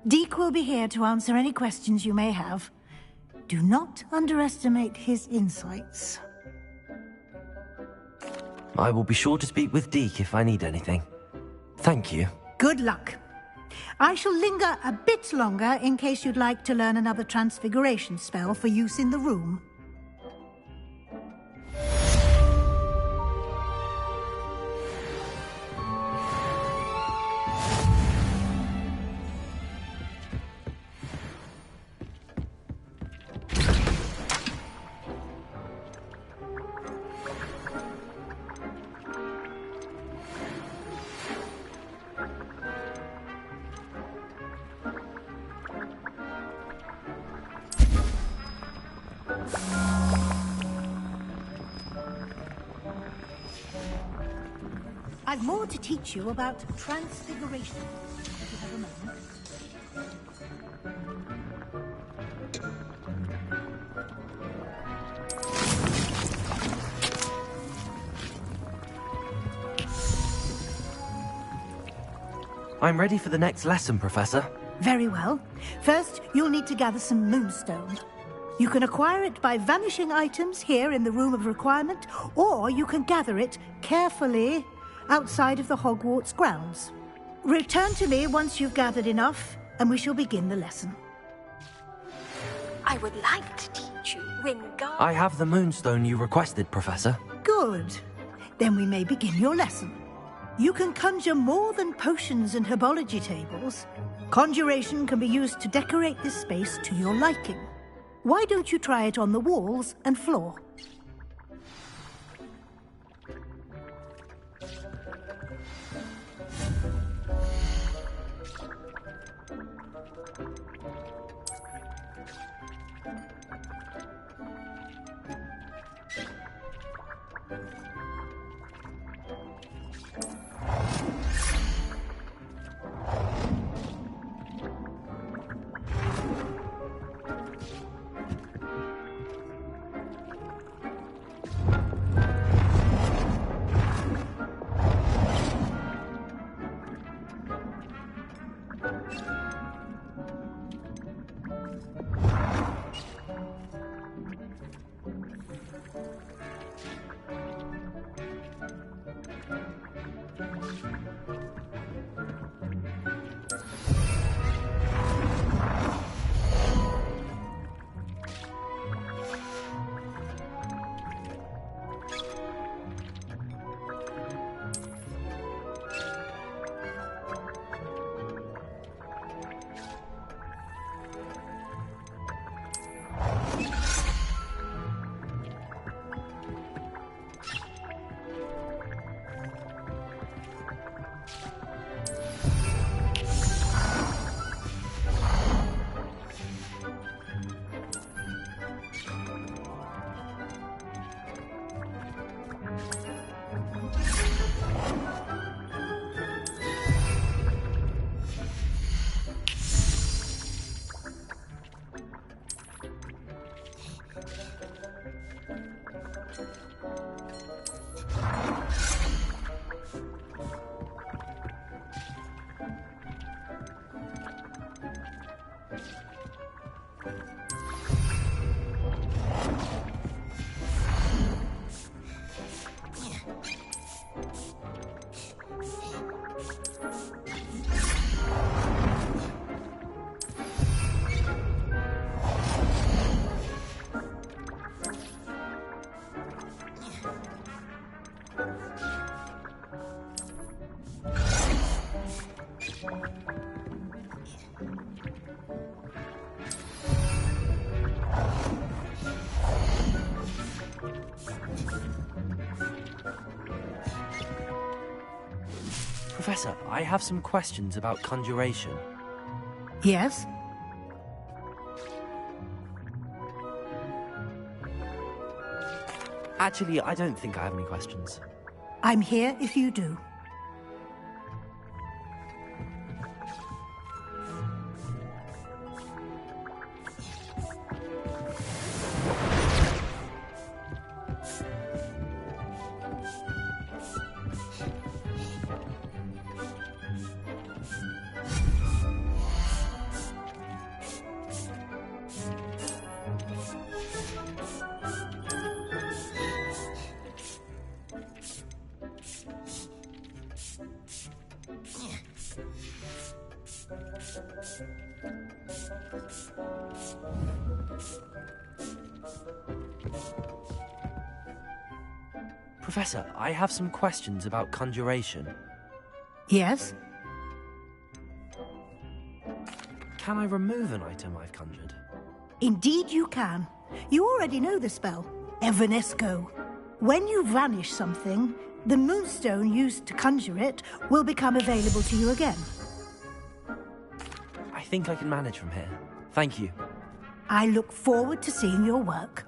Deke will be here to answer any questions you may have. Do not underestimate his insights. I will be sure to speak with Deke if I need anything. Thank you. Good luck. I shall linger a bit longer in case you'd like to learn another transfiguration spell for use in the room. I've more to teach you about transfiguration. If you have a moment. I'm ready for the next lesson, Professor. Very well. First, you'll need to gather some moonstone. You can acquire it by vanishing items here in the Room of Requirement, or you can gather it carefully outside of the Hogwarts grounds. Return to me once you've gathered enough, and we shall begin the lesson. I would like to teach you Wingardium. I have the moonstone you requested, Professor. Good. Then we may begin your lesson. You can conjure more than potions and herbology tables. Conjuration can be used to decorate this space to your liking. Why don't you try it on the walls and floor? Professor, I have some questions about conjuration. Yes? Actually, I don't think I have any questions. I'm here if you do. Professor, I have some questions about conjuration. Yes? Can I remove an item I've conjured? Indeed you can. You already know the spell, Evanesco. When you vanish something, the moonstone used to conjure it will become available to you again. I think I can manage from here. Thank you. I look forward to seeing your work.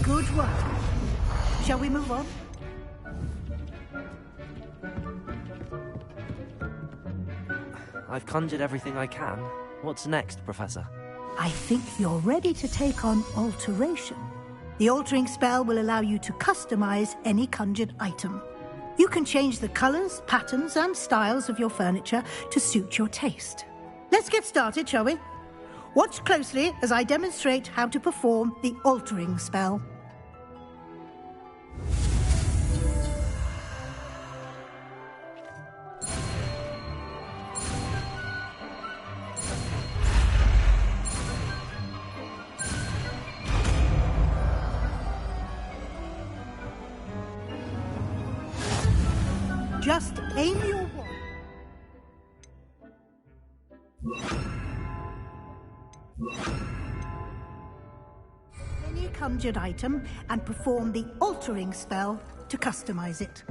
Good work. Shall we move on? I've conjured everything I can. What's next, Professor? I think you're ready to take on alteration. The altering spell will allow you to customize any conjured item. You can change the colors, patterns, and styles of your furniture to suit your taste. Let's get started, shall we? Watch closely as I demonstrate how to perform the altering spell. Just aim your wand. Any conjured item and perform the altering spell to customize it.